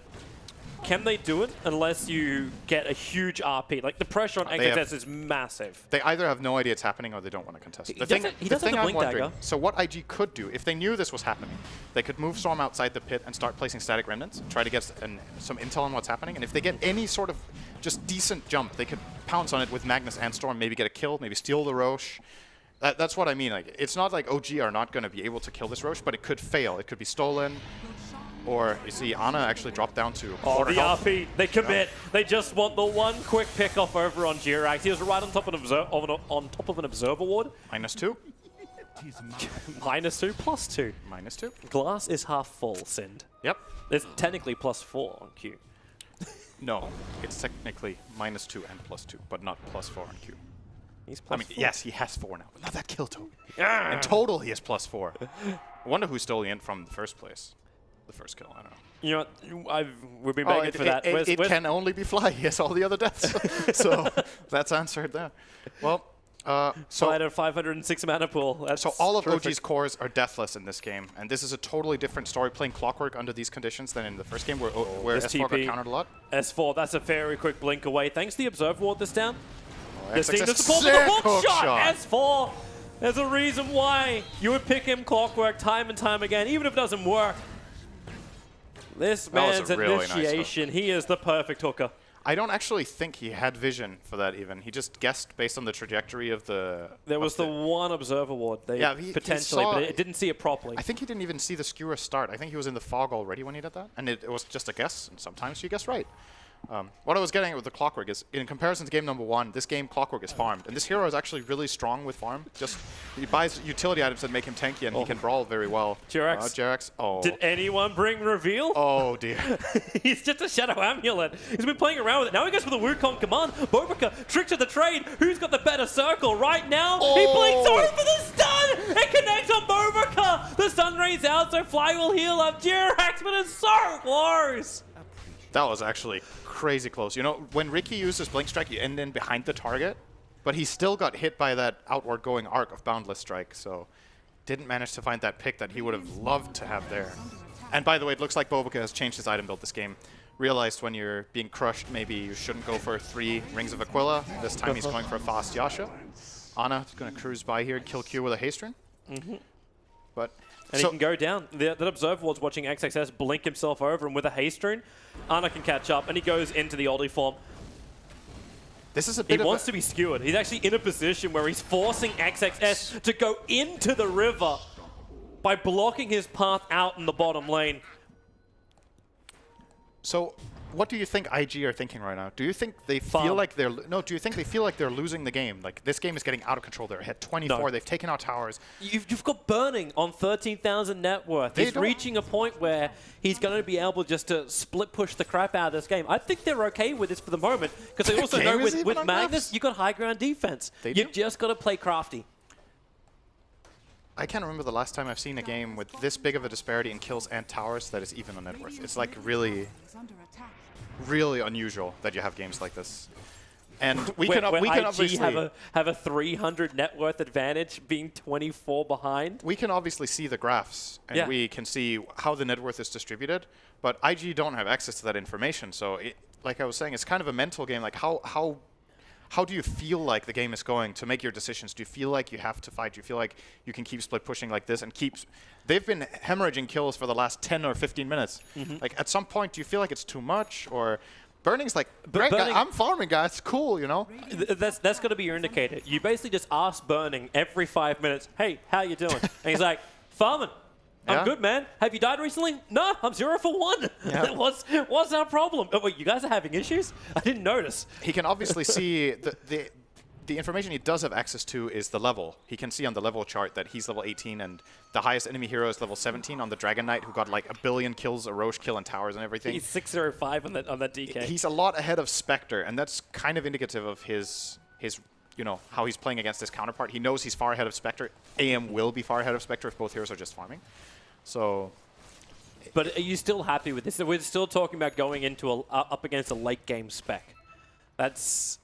Can they do it unless you get a huge RP? Like, the pressure on XXS is massive. They either have no idea it's happening or they don't want to contest it. He does have the blink dagger. So what IG could do, if they knew this was happening, they could move Storm outside the pit and start placing static remnants, try to get some intel on what's happening. And if they get any sort of just decent jump, they could pounce on it with Magnus and Storm, maybe get a kill, maybe steal the Roche. That's what I mean. Like, it's not like OG are not going to be able to kill this Roche, but it could fail. It could be stolen. Or, you see, Ana actually dropped down to quarter health. RP, they commit. They just want the one quick pick-off over on Jirax. He was right on top of an Observer Ward. -2. -2, +2. -2. Glass is half full, Sind. Yep. It's technically +4 on Q. No, it's technically -2 and +2, but not +4 on Q. He's +4. I mean, yes, he has 4 now, but not that kill token. In total, he has +4. I wonder who stole the int from the first place. The first kill, I don't know. You know what? We've been begging for that. It can only be Fly. He has all the other deaths. So that's answered there. Well, So at a 506 mana pool. That's so all of terrific. OG's cores are deathless in this game, and this is a totally different story playing Clockwork under these conditions than in the first game where this S4 got TP. countered a lot. S4, that's a very quick blink away. Thanks to the Observer Ward this down. Oh, Seeing the XXS support with the sick hook shot. shot. S4, there's a reason why you would pick him Clockwork time and time again, even if it doesn't work. This man's a really nice hook. initiation, he is the perfect hooker. I don't actually think he had vision for that even. He just guessed based on the trajectory of the... There was the one Observer Ward. They he potentially, saw, but it didn't see it properly. I think he didn't even see the skewer start. I think he was in the fog already when he did that. And it was just a guess, and sometimes you guess right. What I was getting at with the Clockwork is, in comparison to game number 1, this game Clockwork is farmed. And this hero is actually really strong with farm. Just, he buys utility items that make him tanky, and he can brawl very well. Jerax. Jerax. Oh. Did anyone bring reveal? Oh, dear. He's just a Shadow Amulet. He's been playing around with it. Now he goes for the Wukong command. Bobica, trick to the trade. Who's got the better circle? Right now, he blinks over for the stun. It connects on Bobica. The stun ray's out, so Fly will heal up. Jerax, but it's so close. That was actually crazy close. You know, when Ricky uses Blink Strike, you end in behind the target, but he still got hit by that outward going arc of Boundless Strike, so didn't manage to find that pick that he would have loved to have there. And by the way, it looks like Bobica has changed his item build this game. Realized when you're being crushed, maybe you shouldn't go for 3 Rings of Aquila. This time he's going for a fast Yasha. Ana is going to cruise by here, kill Q with a haste rune. But And he can go down. That Observer Ward's watching XXS blink himself over, and with a haste rune, Ana can catch up, and he goes into the oldie form. this is a He bit wants to be skewered. He's actually in a position where he's forcing XXS to go into the river by blocking his path out in the bottom lane. So, what do you think IG are thinking right now? Do you think they feel like they're do you think they feel like they're losing the game? Like this game is getting out of control. They're ahead 24. No. They've taken out towers. You've got Burning on 13,000 net worth. He's reaching a point where he's going to be able just to split push the crap out of this game. I think they're okay with this for the moment because they also know with Magnus, you got high ground defense. You've just got to play crafty. I can't remember the last time I've seen a game with this big of a disparity in kills and towers that is even on net worth. It's like really unusual that you have games like this. And we can obviously have a 300 net worth advantage being 24 behind. We can obviously see the graphs and we can see how the net worth is distributed, but IG don't have access to that information. So like I was saying, it's kind of a mental game. Like how do you feel like the game is going to make your decisions? Do you feel like you have to fight? Do you feel like you can keep split pushing like this and keep... They've been hemorrhaging kills for the last 10 or 15 minutes. Like, at some point, do you feel like it's too much? Or Burning's like, great, I'm farming, guys. Cool, you know? That's going to be your indicator. You basically just ask Burning every 5 minutes, hey, how you doing? And he's like, farming. I'm good, man. Have you died recently? No, I'm 0 for 1. Yeah. What's our problem? Oh, wait, you guys are having issues? I didn't notice. He can obviously see the information he does have access to is the level. He can see on the level chart that he's level 18 and the highest enemy hero is level 17 on the Dragon Knight, who got like 1 billion kills, a Roche kill, and towers and everything. He's 605 on that DK. He's a lot ahead of Spectre, and that's kind of indicative of his you know, how he's playing against his counterpart. He knows he's far ahead of Spectre. AM will be far ahead of Spectre if both heroes are just farming. So, but are you still happy with this? We're still talking about going into up against a late game spec. That's.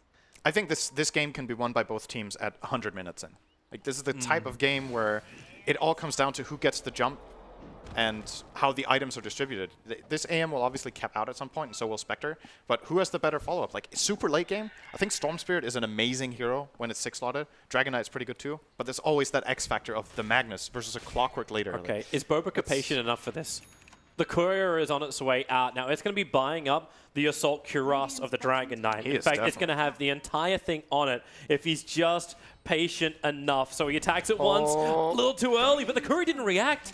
I think this game can be won by both teams at 100 minutes in. Like this is the type of game where it all comes down to who gets the jump and how the items are distributed. This AM will obviously cap out at some point, and so will Spectre. But who has the better follow-up? Like super late game, I think Storm Spirit is an amazing hero when it's 6-slotted. Dragon Knight's pretty good too. But there's always that X factor of the Magnus versus a Clockwork later. Okay, is Bobica patient enough for this? The courier is on its way out. Now, it's going to be buying up the Assault Cuirass of the Dragon Knight. In fact, it's going to have the entire thing on it if he's just patient enough. So he attacks it once, a little too early, but the courier didn't react.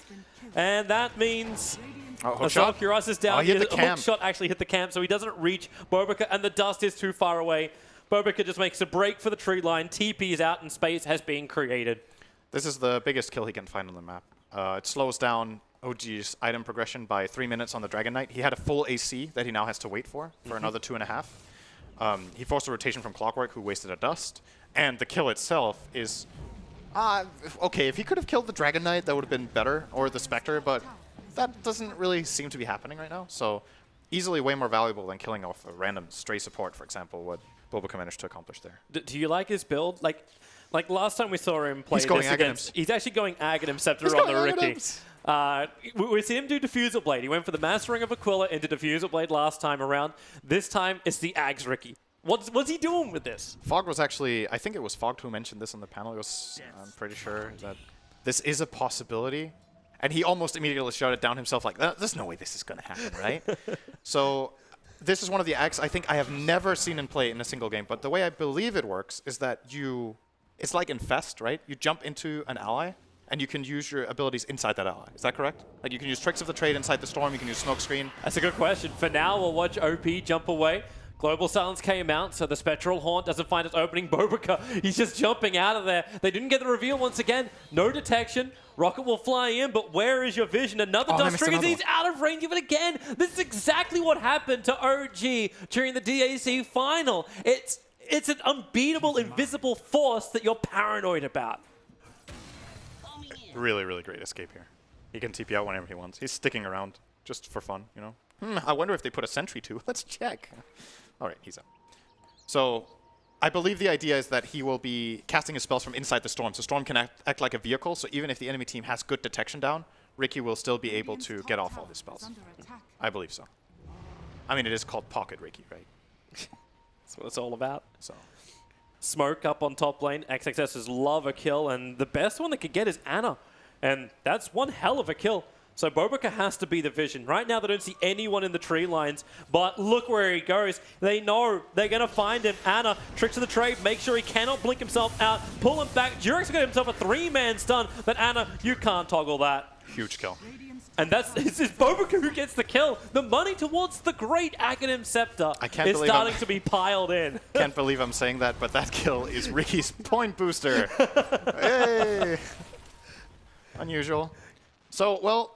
And that means Assault Cuirass is down. Hit the camp. Hook shot actually hit the camp, so he doesn't reach Bobica, and the dust is too far away. Bobica just makes a break for the tree line. TP is out, and space has been created. This is the biggest kill he can find on the map. It slows down OG's item progression by 3 minutes on the Dragon Knight. He had a full AC that he now has to wait for another 2.5. He forced a rotation from Clockwork, who wasted a dust. And the kill itself is... okay, if he could have killed the Dragon Knight, that would have been better, or the Spectre, but that doesn't really seem to be happening right now. So easily way more valuable than killing off a random stray support, for example, Bobaka managed to accomplish there. Do you like his build? Like last time we saw him play He's going this against... He's actually going Aghanim Scepter on the Ricky. We see him do Diffusal Blade. He went for the Mastering of Aquila into Diffusal Blade last time around. This time, it's the Ags Ricky. What's he doing with this? Fogged was actually, I think it was Fogged who mentioned this on the panel. It was, I'm pretty sure that this is a possibility. And he almost immediately shut it down himself like, there's no way this is going to happen, right? So this is one of the Ags I think I have never seen in play in a single game. But the way I believe it works is that it's like Infest, right? You jump into an ally, and you can use your abilities inside that ally. Is that correct? Like you can use Tricks of the Trade inside the Storm, you can use Smokescreen. That's a good question. For now, we'll watch OP jump away. Global Silence came out, so the Spectral Haunt doesn't find its opening. Bobaka, he's just jumping out of there. They didn't get the reveal once again. No detection. Rocket will fly in, but where is your vision? Another dust triggers. He's out of range of it again. This is exactly what happened to OG during the DAC final. It's an unbeatable, invisible force that you're paranoid about. Really, really great escape here. He can TP out whenever he wants. He's sticking around just for fun, you know? I wonder if they put a sentry too. Let's check. All right, he's up. So I believe the idea is that he will be casting his spells from inside the Storm. So Storm can act like a vehicle. So even if the enemy team has good detection down, Ricky will still be able to get off all his spells. I believe so. I mean, it is called Pocket Ricky, right? That's what it's all about. So Smoke up on top lane. XXS's love a kill, and the best one they could get is Ana. And that's one hell of a kill. So Bobaka has to be the vision. Right now, they don't see anyone in the tree lines, but look where he goes. They know they're going to find him. Ana, Tricks of the Trade, make sure he cannot blink himself out, pull him back. Durex got himself a 3-man stun, but Ana, you can't toggle that. huge kill. And it's Bobaka who gets the kill. The money towards the great Aghanim Scepter is starting to be piled in. Can't believe I'm saying that, but that kill is Ricky's point booster. Hey! Unusual. So, well,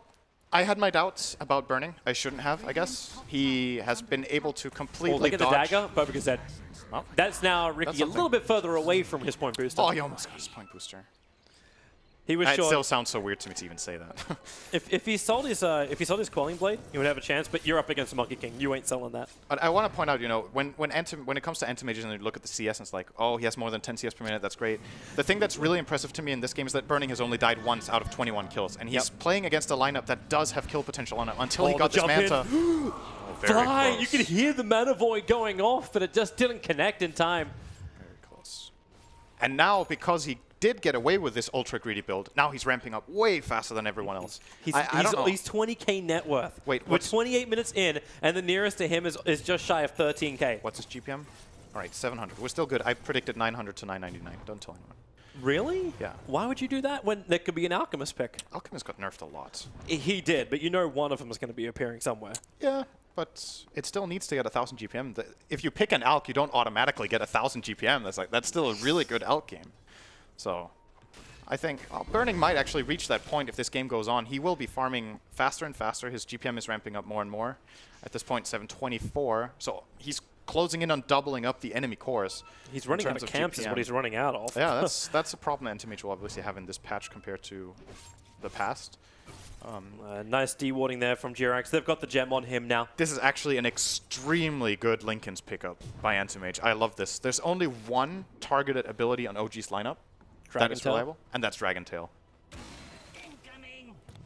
I had my doubts about Burning. I shouldn't have, I guess. He has been able to completely look at dodge. the dagger. Bobaka's dead. Well, that's now Ricky a little bit further away from his point booster. Oh, he almost got his point booster. He was It short. still sounds so weird to me to even say that. If he sold his Quelling Blade, he would have a chance. But you're up against Monkey King. You ain't selling that. But I want to point out, you know, when it comes to Anti-Mages and you look at the CS and it's like, oh, he has more than 10 CS per minute, that's great. The thing that's really impressive to me in this game is that Burning has only died once out of 21 kills. And he's playing against a lineup that does have kill potential on it until he got this Manta. Fly! You could hear the Mana Void going off, but it just didn't connect in time. Very close. And now, because he did get away with this ultra greedy build, now he's ramping up way faster than everyone else. He's 20k net worth. Wait, we're 28 minutes in, and the nearest to him is just shy of 13k. What's his GPM? All right, 700. We're still good. I predicted 900 to 999. Don't tell anyone. Really? Yeah. Why would you do that when there could be an Alchemist pick? Alchemist got nerfed a lot. He did, but you know one of them is going to be appearing somewhere. Yeah, but it still needs to get 1,000 GPM. If you pick an Alch, you don't automatically get 1,000 GPM. That's still a really good Alch game. So I think Burning might actually reach that point if this game goes on. He will be farming faster and faster. His GPM is ramping up more and more. At this point, 724. So he's closing in on doubling up the enemy cores. He's running out of camps is what he's running out of. Yeah, that's a problem Anti-Mage will obviously have in this patch compared to the past. Nice dewarding there from Jirax. They've got the gem on him now. This is actually an extremely good Linken's pickup by Anti-Mage. I love this. There's only one targeted ability on OG's lineup that is reliable, and that's Dragon Tail.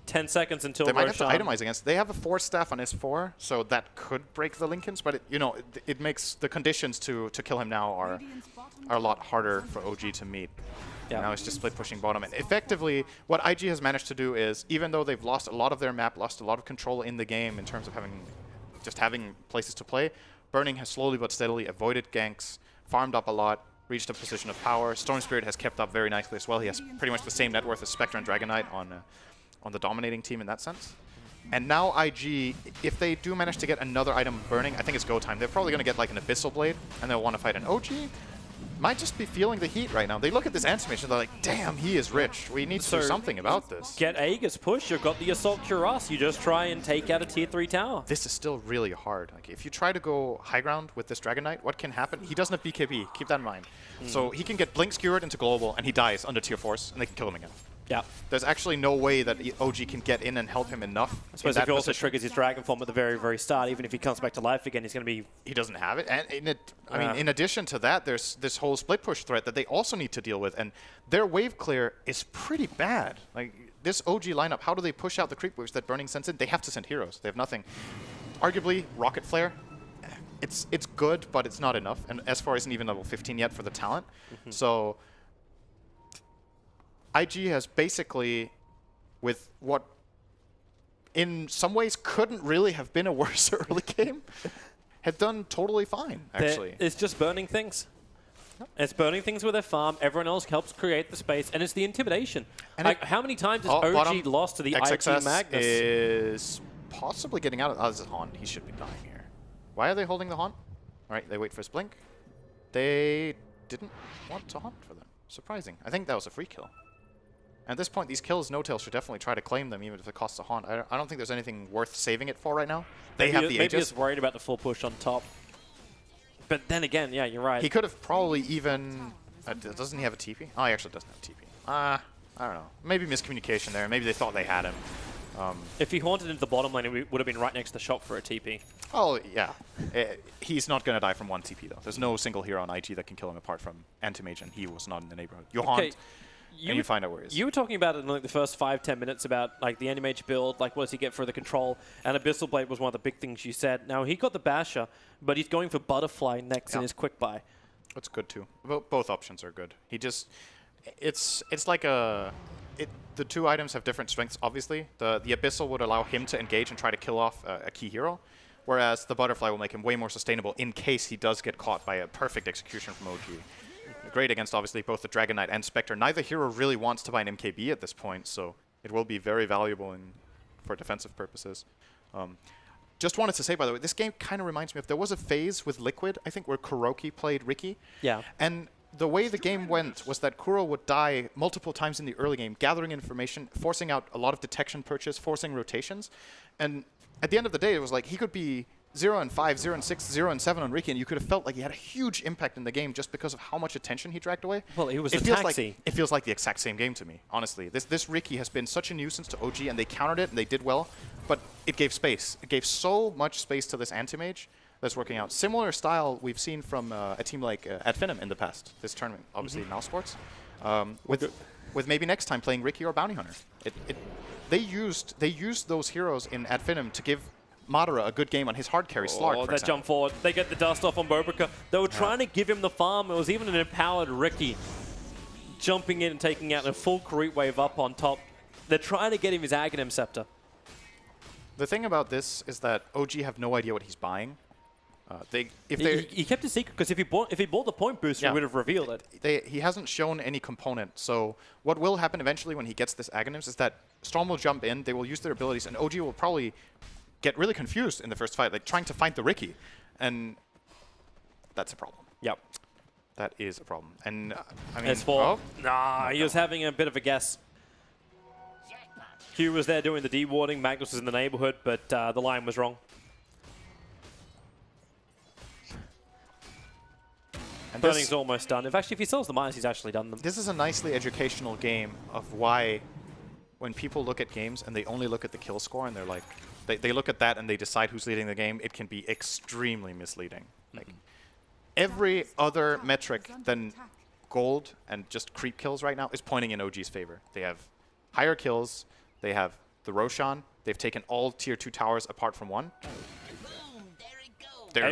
10 seconds until they might have to itemize against. They have a Force Staff on S4, so that could break the Linken's, but it makes the conditions to kill him now are a lot harder for OG to meet. Yeah. Now it's just split pushing bottom. And effectively, what IG has managed to do is, even though they've lost a lot of their map, lost a lot of control in the game in terms of having places to play, Burning has slowly but steadily avoided ganks, farmed up a lot, reached a position of power. Storm Spirit has kept up very nicely as well. He has pretty much the same net worth as Spectre and Dragon Knight on the dominating team in that sense. And now IG, if they do manage to get another item Burning, I think it's go time. They're probably going to get like an Abyssal Blade, and they'll want to fight an OG. Might just be feeling the heat right now. They look at this Anti-Mage and they're like, damn, he is rich. We need to do something about this. Get Aegis push. You've got the Assault Cuirass. You just try and take out a tier 3 tower. This is still really hard. Like, if you try to go high ground with this Dragon Knight, what can happen? He doesn't have BKB. Keep that in mind. So he can get Blink Skewered into Global and he dies under tier 4s and they can kill him again. Yeah. There's actually no way that OG can get in and help him enough. I suppose if he also triggers his Dragon Form at the very, very start, even if he comes back to life again, he's going to be... He doesn't have it. And I mean, in addition to that, there's this whole split push threat that they also need to deal with. And their wave clear is pretty bad. Like, this OG lineup, how do they push out the creep waves that Burning sends in? They have to send heroes. They have nothing. Arguably, Rocket Flare, it's good, but it's not enough. And S4 isn't even level 15 yet for the talent. So IG has basically, with what in some ways couldn't really have been a worse early game, had done totally fine, actually. It's just burning things. It's burning things with their farm. Everyone else helps create the space, and it's the intimidation. And like, how many times has OG lost to the IG Magnus? Is possibly getting out of... Oh, this is Haunt. He should be dying here. Why are they holding the Haunt? All right, they wait for his blink. They didn't want to Haunt for them. Surprising. I think that was a free kill. At this point, these kills, No-Tail should definitely try to claim them, even if it costs a Haunt. I don't think there's anything worth saving it for right now. They have the Aegis. Maybe he's worried about the full push on top. But then again, yeah, you're right. He could have probably even... doesn't he have a TP? Oh, he actually doesn't have a TP. I don't know. Maybe miscommunication there. Maybe they thought they had him. If he haunted into the bottom lane, it would have been right next to the shop for a TP. Oh, yeah. He's not going to die from one TP, though. There's no single hero on IG that can kill him apart from Anti-Mage, and he was not in the neighborhood. You haunt, and you find out where he is. You were talking about it in like the first 5-10 minutes about like the Anti-Mage build, like what does he get for the control, and Abyssal Blade was one of the big things you said. Now, he got the Basher, but he's going for Butterfly next in his quick buy. That's good, too. Both options are good. He just... It's like a... The two items have different strengths, obviously. The Abyssal would allow him to engage and try to kill off a key hero, whereas the Butterfly will make him way more sustainable in case he does get caught by a perfect execution from OG. Great against, obviously, both the Dragon Knight and Spectre. Neither hero really wants to buy an MKB at this point, so it will be very valuable for defensive purposes. Just wanted to say, by the way, this game kind of reminds me of... There was a phase with Liquid, I think, where Kuroki played Riki. Yeah. And the way the game went was that Kuro would die multiple times in the early game, gathering information, forcing out a lot of detection purchase, forcing rotations. And at the end of the day, it was like he could be 0-5, 0-6, 0-7 on Riki, and you could have felt like he had a huge impact in the game just because of how much attention he dragged away. Well, he was a taxi. It feels like the exact same game to me, honestly. This Riki has been such a nuisance to OG, and they countered it, and they did well, but it gave space. It gave so much space to this Anti-Mage that's working out. Similar style we've seen from a team like Adfinum in the past, this tournament, obviously Mousesports, with maybe next time playing Riki or Bounty Hunter. They used those heroes in Adfinum to give Madara a good game on his hard carry Slark, for that jump forward. They get the dust off on Bobrika. They were trying to give him the farm. It was even an empowered Riki jumping in and taking out a full creep wave up on top. They're trying to get him his Aghanim Scepter. The thing about this is that OG have no idea what he's buying. He kept it secret because if he bought the point booster, he would have revealed it. He hasn't shown any component. So what will happen eventually when he gets this Aghanims is that Storm will jump in, they will use their abilities, and OG will probably get really confused in the first fight, like trying to find the Riki, and that's a problem. Yep. That is a problem. And I mean, he was having a bit of a guess. Q was there doing the dewarding, Magnus was in the neighborhood, but the line was wrong. And Burning's almost done. If he sells the mines, he's actually done them. This is a nicely educational game of why when people look at games and they only look at the kill score and they're like, they look at that and they decide who's leading the game, it can be extremely misleading. Like every other metric than gold and just creep kills right now is pointing in OG's favor. They have higher kills, they have the Roshan, they've taken all tier 2 towers apart from one. They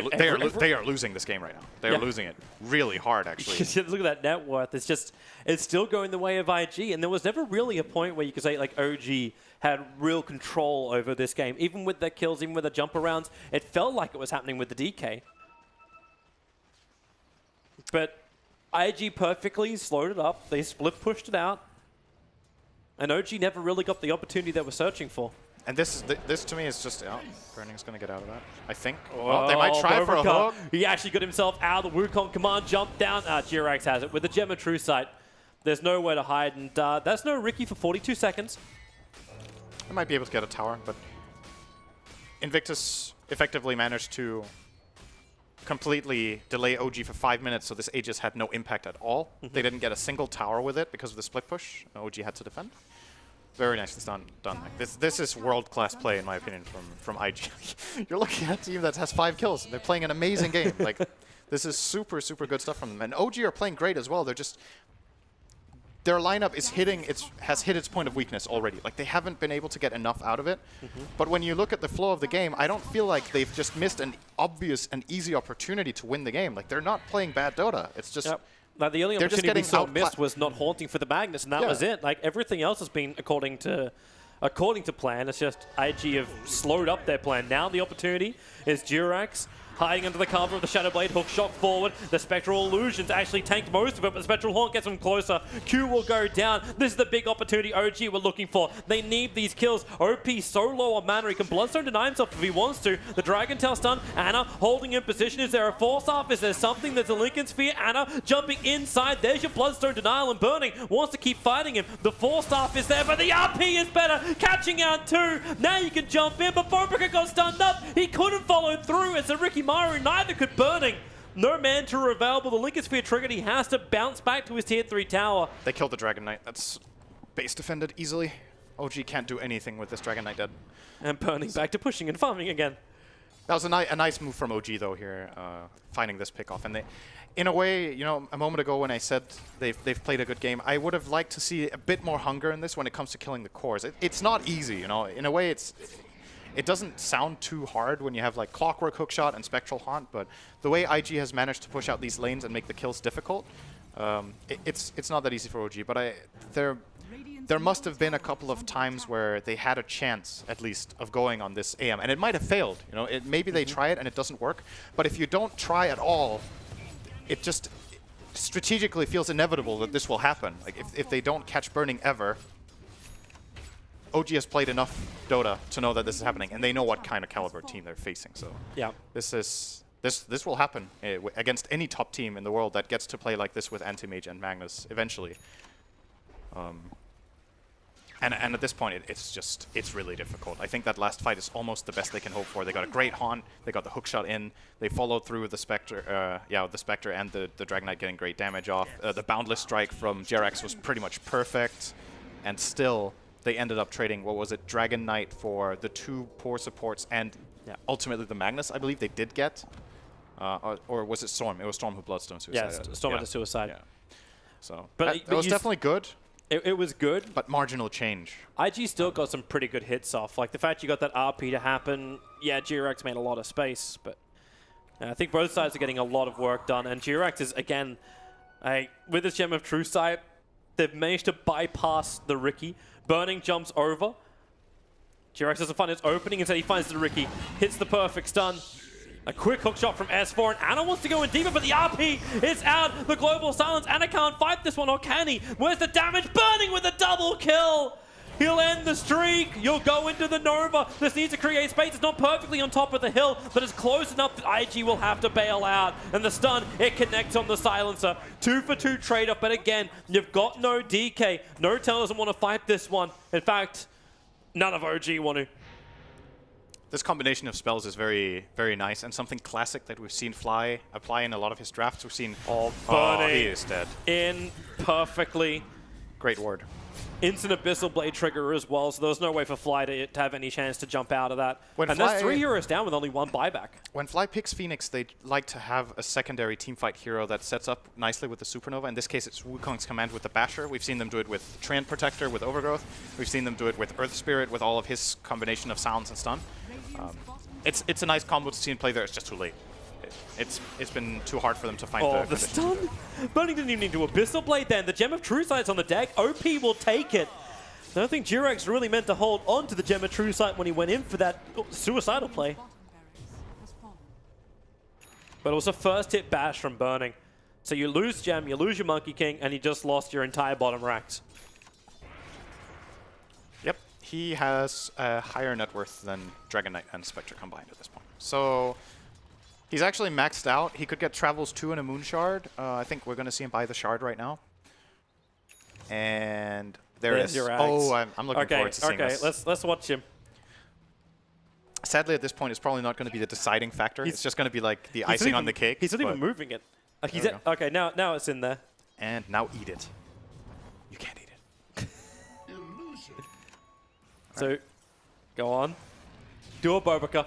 are losing this game right now. They are losing it really hard, actually. Look at that net worth. It's still going the way of IG, and there was never really a point where you could say like OG had real control over this game. Even with their kills, even with the jump arounds, it felt like it was happening with the DK. But IG perfectly slowed it up. They split pushed it out, and OG never really got the opportunity they were searching for. And this to me is just, Burning's going to get out of that, I think. Well, they might try for a hook. He actually got himself out of the Wukong command, jumped down. Jirax has it with the Gem of True Sight. There's nowhere to hide, and that's no Riki for 42 seconds. I might be able to get a tower, but Invictus effectively managed to completely delay OG for 5 minutes, so this Aegis had no impact at all. They didn't get a single tower with it because of the split push OG had to defend. Very nicely done. Like this is world-class play, in my opinion, from IG. You're looking at a team that has 5 kills. They're playing an amazing game. Like, this is super, super good stuff from them. And OG are playing great as well. They're just... Their lineup is has hit its point of weakness already. Like, they haven't been able to get enough out of it. But when you look at the flow of the game, I don't feel like they've just missed an obvious and easy opportunity to win the game. Like, they're not playing bad Dota. It's just... Yep. Like, the only opportunity we saw missed was not haunting for the Magnus, and that was it. Like, everything else has been according to plan. It's just IG have slowed up their plan. Now the opportunity is Durax hiding under the cover of the Shadowblade, hook shot forward. The Spectral Illusions actually tanked most of it, but the Spectral Haunt gets them closer. Q will go down. This is the big opportunity OG were looking for. They need these kills. OP so low on mana, he can Bloodstone deny himself if he wants to. The Dragon Tail stun, Anna holding in position. Is there a force off? Is there something? There's a Lincoln Sphere. Anna jumping inside. There's your Bloodstone denial, and Burning wants to keep fighting him. The force off is there, but the RP is better. Catching out 2. Now you can jump in, but Bobrica got stunned up. He couldn't follow through as the Ricky Maru, neither could Burning. No man to available. The Lincoln Sphere triggered. He has to bounce back to his tier 3 tower. They killed the Dragon Knight. That's base defended easily. OG can't do anything with this Dragon Knight dead. And Burning back to pushing and farming again. That was a nice move from OG though here, finding this pick off. And they, in a way, you know, a moment ago when I said they've played a good game, I would have liked to see a bit more hunger in this when it comes to killing the cores. It's not easy, you know. In a way, it doesn't sound too hard when you have like Clockwork Hookshot and Spectral Haunt, but the way IG has managed to push out these lanes and make the kills difficult, it's not that easy for OG. But there must have been a couple of times where they had a chance, at least, of going on this AM, and it might have failed. You know, maybe they try it and it doesn't work. But if you don't try at all, it just strategically feels inevitable that this will happen. Like if they don't catch Burning ever, OG has played enough Dota to know that this is happening, and they know what kind of caliber team they're facing. So yeah, this will happen against any top team in the world that gets to play like this with Anti-Mage and Magnus eventually. And at this point, it's really difficult. I think that last fight is almost the best they can hope for. They got a great Haunt, they got the hookshot in, they followed through with the Spectre, the Spectre and the Dragon Knight getting great damage off. The Boundless Strike from Jerax was pretty much perfect, and still they ended up trading, what was it, Dragon Knight for the 2 poor supports and ultimately the Magnus, I believe they did get. Or was it Storm? It was Storm who Bloodstone suicide. Yeah, Storm had a suicide. Yeah. So, but that was definitely good. It was good. But marginal change. IG still got some pretty good hits off. Like the fact you got that RP to happen, yeah, Jirax made a lot of space, but I think both sides are getting a lot of work done. And Jirax is, again, with this Gem of True Sight, they've managed to bypass the Ricky. Burning jumps over. Jirax doesn't find his opening, instead he finds the Ricky, hits the perfect stun. A quick hook shot from S4, and Anna wants to go in deeper, but the RP is out. The Global Silence. Anna can't fight this one, or can he? Where's the damage? Burning with a double kill. He'll end the streak. You'll go into the Nova. This needs to create space. It's not perfectly on top of the hill, but it's close enough that IG will have to bail out. And the stun, it connects on the Silencer. 2 for 2 trade-off, but again, you've got no DK. No Tail doesn't want to fight this one. In fact, none of OG want to. This combination of spells is very, very nice, and something classic that we've seen Fly apply in a lot of his drafts. We've seen... Burning he is dead. In perfectly. Great word. Instant Abyssal Blade trigger as well, so there's no way for Fly to have any chance to jump out of that. And there's 3 heroes down with only 1 buyback. When Fly picks Phoenix, they like to have a secondary teamfight hero that sets up nicely with the Supernova. In this case, it's Wukong's command with the Basher. We've seen them do it with Treant Protector, with Overgrowth. We've seen them do it with Earth Spirit, with all of his combination of Silence and Stun. It's a nice combo to see in play there. It's just too late. It's been too hard for them to find the stun. Burning didn't even need to Abyssal Blade then. The Gem of True Sight's on the deck. OP will take it. I don't think Jirax really meant to hold on to the Gem of True Sight when he went in for that suicidal play. But it was a first hit bash from Burning. So you lose Gem, you lose your Monkey King, and you just lost your entire bottom racks. Yep, he has a higher net worth than Dragon Knight and Spectre combined at this point. So he's actually maxed out. He could get Travels 2 and a Moon Shard. I think we're going to see him buy the Shard right now. And there's your axe. Oh, I'm looking forward to seeing this. Let's watch him. Sadly, at this point, it's probably not going to be the deciding factor. It's just going to be like the icing on the cake. He's not even moving it. Okay, now it's in there. And now eat it. You can't eat it. So, go on. Do a Bobica.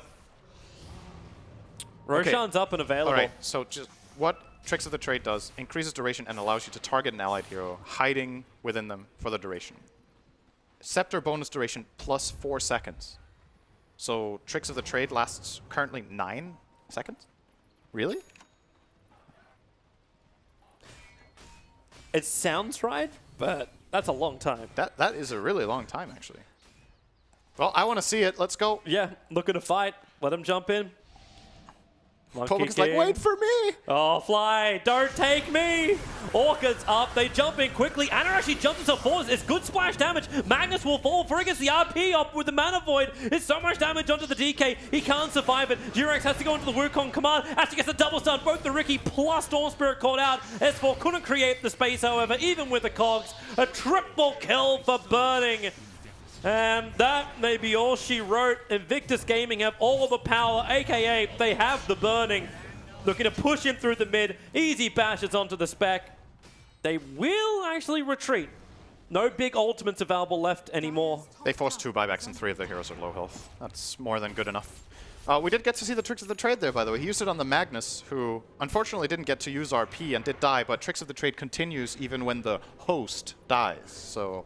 Roshan's up and available. All right, so just what Tricks of the Trade does, increases duration and allows you to target an allied hero, hiding within them for the duration. Scepter bonus duration plus 4 seconds. So Tricks of the Trade lasts currently 9 seconds? Really? It sounds right, but that's a long time. That is a really long time, actually. Well, I want to see it. Let's go. Yeah, looking to fight. Let him jump in. Public's like, wait for me. Oh, fly. Don't take me. Orca's up. They jump in quickly. Anna actually jumps into force. It's good splash damage. Magnus will fall for against the RP up with the Mana Void. It's so much damage onto the DK. He can't survive it. Durex has to go into the Wukong command. Actually gets a double stun. Both the Riki plus Storm Spirit caught out. S4 couldn't create the space, however, even with the cogs. A triple kill for Burning. And that may be all she wrote. Invictus Gaming have all the power, aka they have the Burning. Looking to push him through the mid. Easy bashes onto the spec. They will actually retreat. No big ultimates available left anymore. They forced 2 buybacks and 3 of the heroes are low health. That's more than good enough. We did get to see the Tricks of the Trade there, by the way. He used it on the Magnus, who unfortunately didn't get to use RP and did die, but Tricks of the Trade continues even when the host dies. So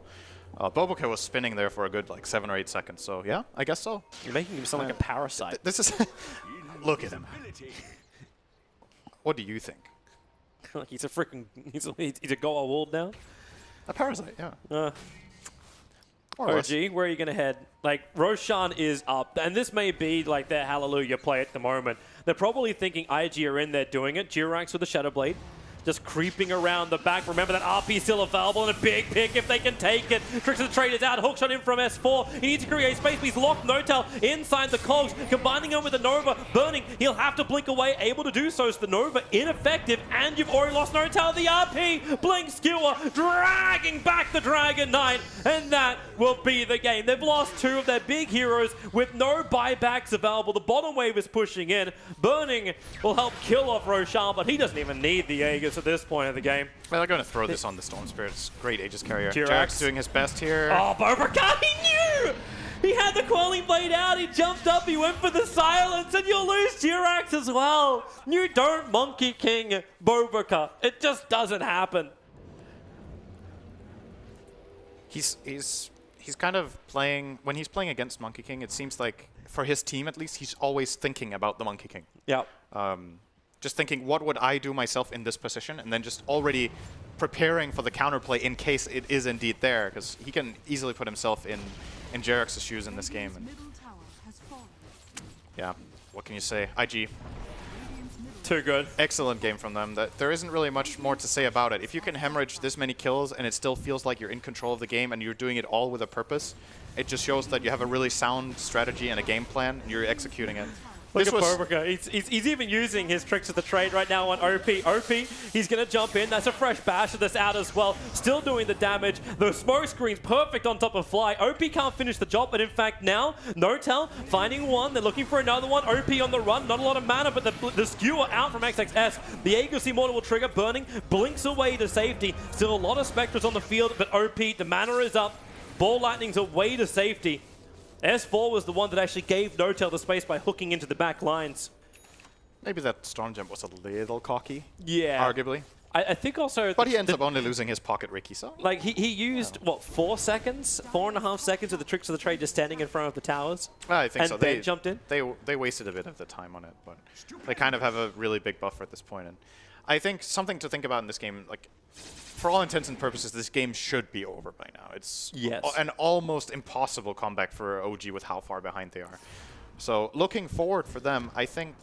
Boboka was spinning there for a good like 7 or 8 seconds, so yeah, I guess so. You're making him sound like a parasite. This is... Look at him. What do you think? Like he's a freaking... He's a Goa World now? A parasite, yeah. OG, where are you going to head? Like, Roshan is up, and this may be like their Hallelujah play at the moment. They're probably thinking IG are in there doing it. Jirax with the Shadow Blade. Just creeping around the back. Remember that RP is still available and a big pick if they can take it. Tricks of the Trade is out. Hookshot in from S4. He needs to create space, but he's locked Notel inside the cogs. Combining him with the Nova. Burning. He'll have to blink away. Able to do so. So the Nova ineffective. And you've already lost Notel. The RP. Blink Skewer. Dragging back the Dragon Knight. And that will be the game. They've lost 2 of their big heroes with no buybacks available. The bottom wave is pushing in. Burning will help kill off Roshan, but he doesn't even need the Aegis at this point of the game. Well, they're going to throw this on the Storm Spirits. Great Aegis carrier. Jirax doing his best here. Oh, Bobica, he knew! He had the Quelling Blade out, he jumped up, he went for the silence, and you'll lose Jirax as well. You don't Monkey King Bobica. It just doesn't happen. He's kind of playing... When he's playing against Monkey King, it seems like, for his team at least, he's always thinking about the Monkey King. Yeah. Just thinking, what would I do myself in this position? And then just already preparing for the counterplay in case it is indeed there, because he can easily put himself in Jerax's shoes in this game. And yeah, what can you say? IG. Too good. Excellent game from them. There isn't really much more to say about it. If you can hemorrhage this many kills and it still feels like you're in control of the game and you're doing it all with a purpose, it just shows that you have a really sound strategy and a game plan and you're executing it. Look at Bobica. He's even using his Tricks of the Trade right now on OP. OP, he's going to jump in. That's a fresh bash of this out as well. Still doing the damage. The smoke screen's perfect on top of Fly. OP can't finish the job, but in fact now, Notel finding one. They're looking for another one. OP on the run. Not a lot of mana, but the skewer out from XXS. The Aegis Immortal will trigger. Burning blinks away to safety. Still a lot of Spectres on the field, but OP, the mana is up. Ball Lightning's away to safety. S4 was the one that actually gave Notel the space by hooking into the back lines. Maybe that Storm Jump was a little cocky. Yeah. Arguably. I think also... But he ends up only losing his pocket Riki, so... Like, he used, what, 4 seconds? 4.5 seconds of the Tricks of the Trade just standing in front of the towers? I think so. And then jumped in? They wasted a bit of the time on it, but they kind of have a really big buffer at this point. And I think something to think about in this game, like... For all intents and purposes, this game should be over by now. It's an almost impossible comeback for OG with how far behind they are. So looking forward for them, I think,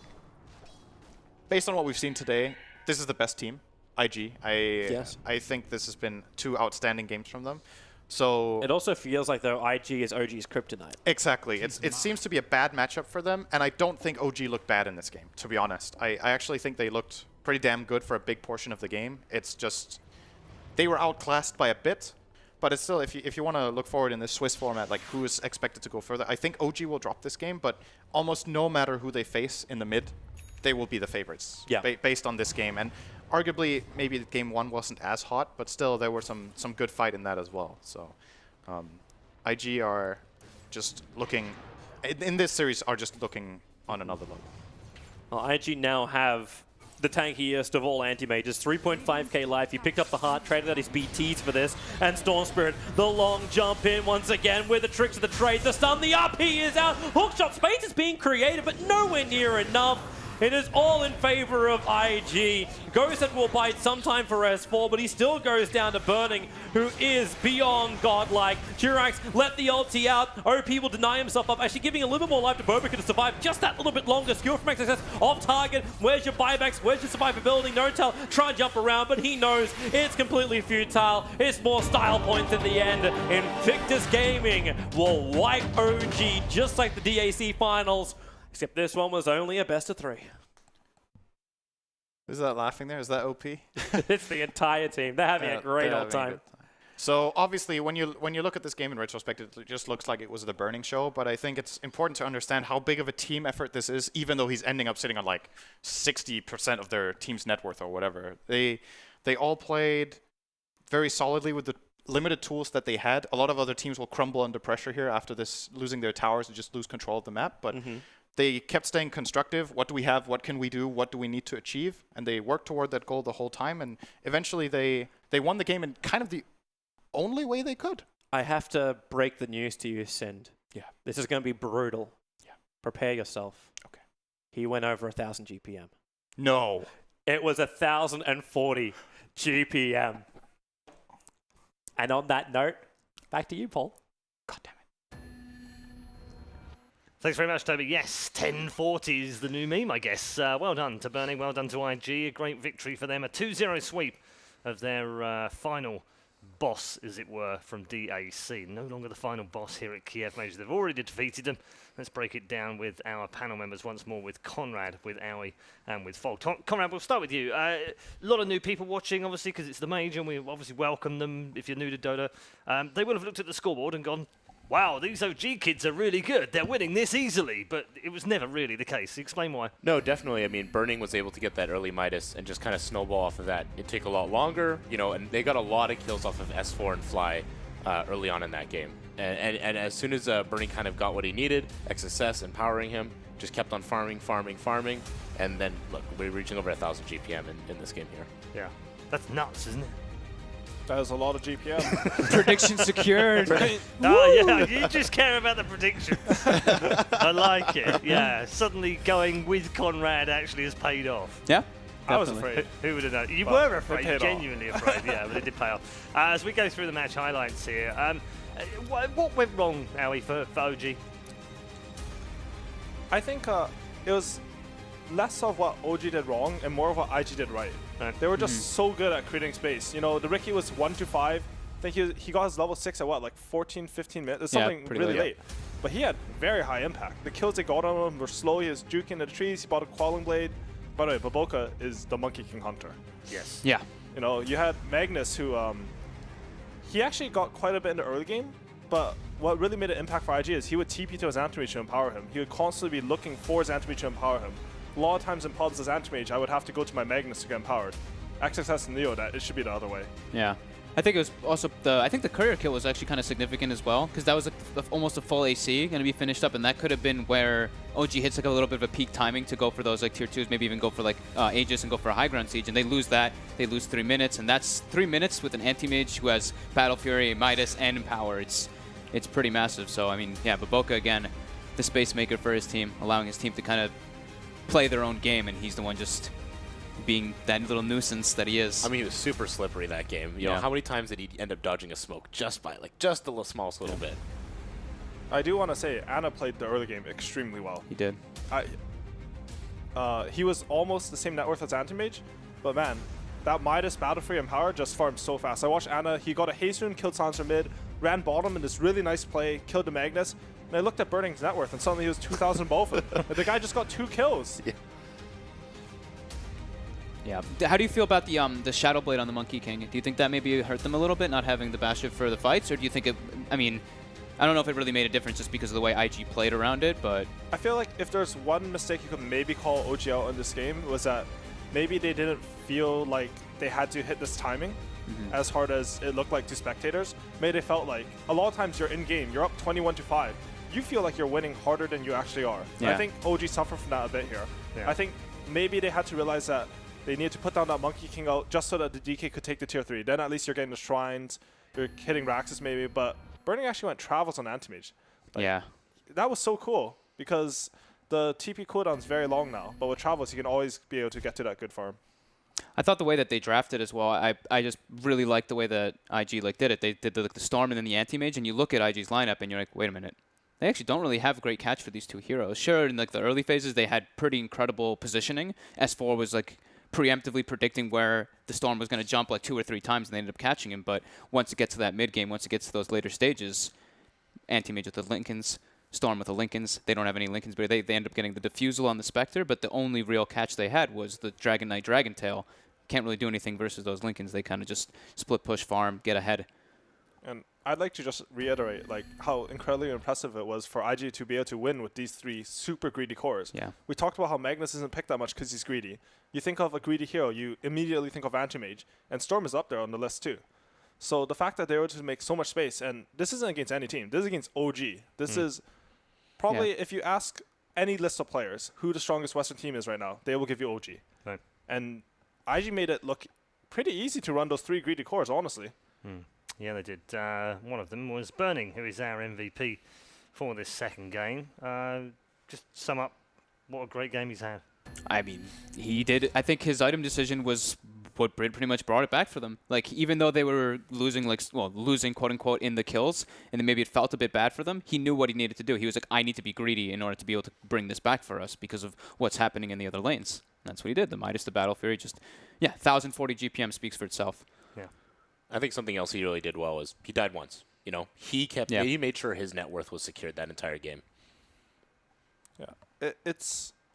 based on what we've seen today, this is the best team, IG. I think this has been 2 outstanding games from them. So it also feels like though IG is OG's kryptonite. Exactly. It seems to be a bad matchup for them, and I don't think OG looked bad in this game, to be honest. I actually think they looked pretty damn good for a big portion of the game. It's just... They were outclassed by a bit, but it's still, if you want to look forward in this Swiss format, like who is expected to go further, I think OG will drop this game, but almost no matter who they face in the mid, they will be the favorites based on this game. And arguably, maybe game 1 wasn't as hot, but still there were some good fight in that as well. So IG are just looking, in this series, are just looking on another level. Well, IG now have the tankiest of all anti-mages, 3.5k life. He picked up the heart, traded out his BTs for this, and Storm Spirit, the long jump in once again with the tricks of the trade, the stun, the up, he is out. Hookshot space is being created, but nowhere near enough. It is all in favor of IG. Ghosted will bite sometime for S4, but he still goes down to Burning, who is beyond godlike. Jirax let the ulti out. OP will deny himself up, actually giving a little bit more life to Bobica to survive just that little bit longer. Skill from XXS off target. Where's your buybacks? Where's your survivability? No tell. Try and jump around, but he knows it's completely futile. It's more style points in the end. Invictus Gaming will wipe OG just like the DAC finals. Except this one was only a best of 3. Who's that laughing there? Is that OP? It's the entire team. They're having a great old time. So obviously, when you look at this game in retrospect, it just looks like it was the Burning show. But I think it's important to understand how big of a team effort this is, even though he's ending up sitting on like 60% of their team's net worth or whatever. They all played very solidly with the limited tools that they had. A lot of other teams will crumble under pressure here after this, losing their towers and just lose control of the map. But they kept staying constructive. What do we have? What can we do? What do we need to achieve? And they worked toward that goal the whole time. And eventually they won the game in kind of the only way they could. I have to break the news to you, Sind. Yeah. This is going to be brutal. Yeah. Prepare yourself. Okay. He went over 1,000 GPM. No. It was 1,040 GPM. And on that note, back to you, Paul. God damn it. Thanks very much, Toby. Yes, 1040 is the new meme, I guess. Well done to Burning, well done to IG. A great victory for them. A 2-0 sweep of their final boss, as it were, from DAC. No longer the final boss here at Kiev Major. They've already defeated them. Let's break it down with our panel members once more, with Conrad, with Aoi, and with Fog. Conrad, we'll start with you. A lot of new people watching, obviously, because it's the Major, and we obviously welcome them if you're new to Dota. They will have looked at the scoreboard and gone, wow, these OG kids are really good. They're winning this easily, but it was never really the case. Explain why. No, definitely. I mean, Burning was able to get that early Midas and just kind of snowball off of that. It took a lot longer, you know, and they got a lot of kills off of S4 and Fly early on in that game. And as soon as Burning kind of got what he needed, XSS empowering him, just kept on farming, and then, look, we're reaching over 1,000 GPM in this game here. Yeah. That's nuts, isn't it? That was a lot of GPM. Prediction secured. Oh, yeah, you just care about the predictions. I like it. Yeah, suddenly going with Conrad actually has paid off. Yeah. I was afraid. Who would have known? You Well, were afraid, genuinely afraid, yeah, but it did pay off. As we go through the match highlights here, what went wrong, Aoi, for OG? I think it was less of what OG did wrong and more of what IG did right. They were just so good at creating space. You know, the Ricky was 1-5. I think he got his level 6 at what, like 14, 15 minutes? It's something really late. But he had very high impact. The kills they got on him were slow. He was juking the trees. He bought a Quelling Blade. By the way, Baboka is the Monkey King Hunter. Yes. Yeah. You know, you had Magnus, who he actually got quite a bit in the early game, but what really made an impact for IG is he would TP to his Anti-Mage to empower him. He would constantly be looking for his Anti-Mage to empower him. A lot of times in pods as Anti-Mage, I would have to go to my Magnus to get empowered. XXS and Neo, it should be the other way. Yeah. I think it was also I think the courier kill was actually kind of significant as well, because that was almost a full AC going to be finished up, and that could have been where OG hits like a little bit of a peak timing to go for those like tier 2s, maybe even go for like Aegis and go for a high ground siege, and they lose that. They lose 3 minutes, and that's 3 minutes with an anti-mage who has Battle Fury, Midas, and Empower. It's pretty massive. So I mean, yeah, Baboka again, the space maker for his team, allowing his team to kind of play their own game, and he's the one just being that little nuisance that he is. I mean, he was super slippery that game. You know, how many times did he end up dodging a smoke just by like just a smallest little bit? I do want to say Anna played the early game extremely well. He did. He was almost the same net worth as Anti-Mage, but man, that Midas Battle Free Empower just farmed so fast. I watched Anna, he got a haste rune, killed Sansa mid, ran bottom in this really nice play, killed the Magnus, and I looked at Burning's net worth and suddenly he was 2,000 above him. The guy just got 2 kills. Yeah. Yeah. How do you feel about the Shadow Blade on the Monkey King? Do you think that maybe hurt them a little bit, not having the Bastion for the fights? Or do you think it, I mean, I don't know if it really made a difference just because of the way IG played around it, but... I feel like if there's one mistake you could maybe call OG out in this game was that maybe they didn't feel like they had to hit this timing as hard as it looked like to spectators. Maybe they felt like a lot of times you're in game, you're up 21-5. You feel like you're winning harder than you actually are. Yeah. I think OG suffered from that a bit here. Yeah. I think maybe they had to realize that they needed to put down that Monkey King out just so that the DK could take the tier 3. Then at least you're getting the shrines, you're hitting Raxus maybe, but Burning actually went Travels on Anti-Mage. Like, yeah. that was so cool because the TP cooldown is very long now, but with Travels you can always be able to get to that good farm. I thought the way that they drafted as well, I just really liked the way that IG did it. They did the Storm and then the Anti-Mage, and you look at IG's lineup and you're like, wait a minute. They actually don't really have a great catch for these two heroes. Sure, in like the early phases, they had pretty incredible positioning. S4 was like preemptively predicting where the Storm was going to jump like 2 or 3 times, and they ended up catching him. But once it gets to that mid game, once it gets to those later stages, Anti-Mage with the Lincolns, Storm with the Lincolns. They don't have any Lincolns, but they end up getting the Diffusal on the Spectre. But the only real catch they had was the Dragon Knight Dragon Tail. Can't really do anything versus those Lincolns. They kind of just split push farm, get ahead. And I'd like to just reiterate like how incredibly impressive it was for IG to be able to win with these 3 super greedy cores. Yeah. We talked about how Magnus isn't picked that much because he's greedy. You think of a greedy hero, you immediately think of Anti-Mage, and Storm is up there on the list too. So the fact that they were able to make so much space, and this isn't against any team, this is against OG. This is probably, if you ask any list of players who the strongest Western team is right now, they will give you OG. Right. And IG made it look pretty easy to run those 3 greedy cores, honestly. Yeah, they did. One of them was Burning, who is our MVP for this second game. Just sum up what a great game he's had. I mean, he did. I think his item decision was what pretty much brought it back for them. Like, even though they were losing, like, well, losing quote unquote in the kills, and then maybe it felt a bit bad for them, he knew what he needed to do. He was like, I need to be greedy in order to be able to bring this back for us because of what's happening in the other lanes. And that's what he did. The Midas, the Battle Fury, just, 1040 GPM speaks for itself. Yeah. I think something else he really did well was he died once. You know, he made sure his net worth was secured that entire game. Yeah,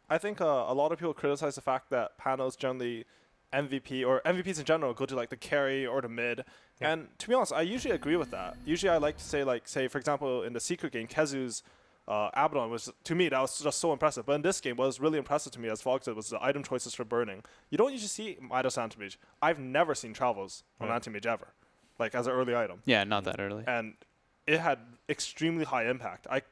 I think a lot of people criticize the fact that Panos generally MVP or MVPs in general go to like the carry or the mid. Yeah. And to be honest, I usually agree with that. Usually I like to say for example, in the Secret game, Kezu's Abaddon was, to me, that was just so impressive. But in this game, what was really impressive to me, as Vlog said, was the item choices for Burning. You don't usually see Midas Anti-Mage. I've never seen Travels on Anti-Mage ever, like as an early item. Yeah, not that early. And it had extremely high impact. I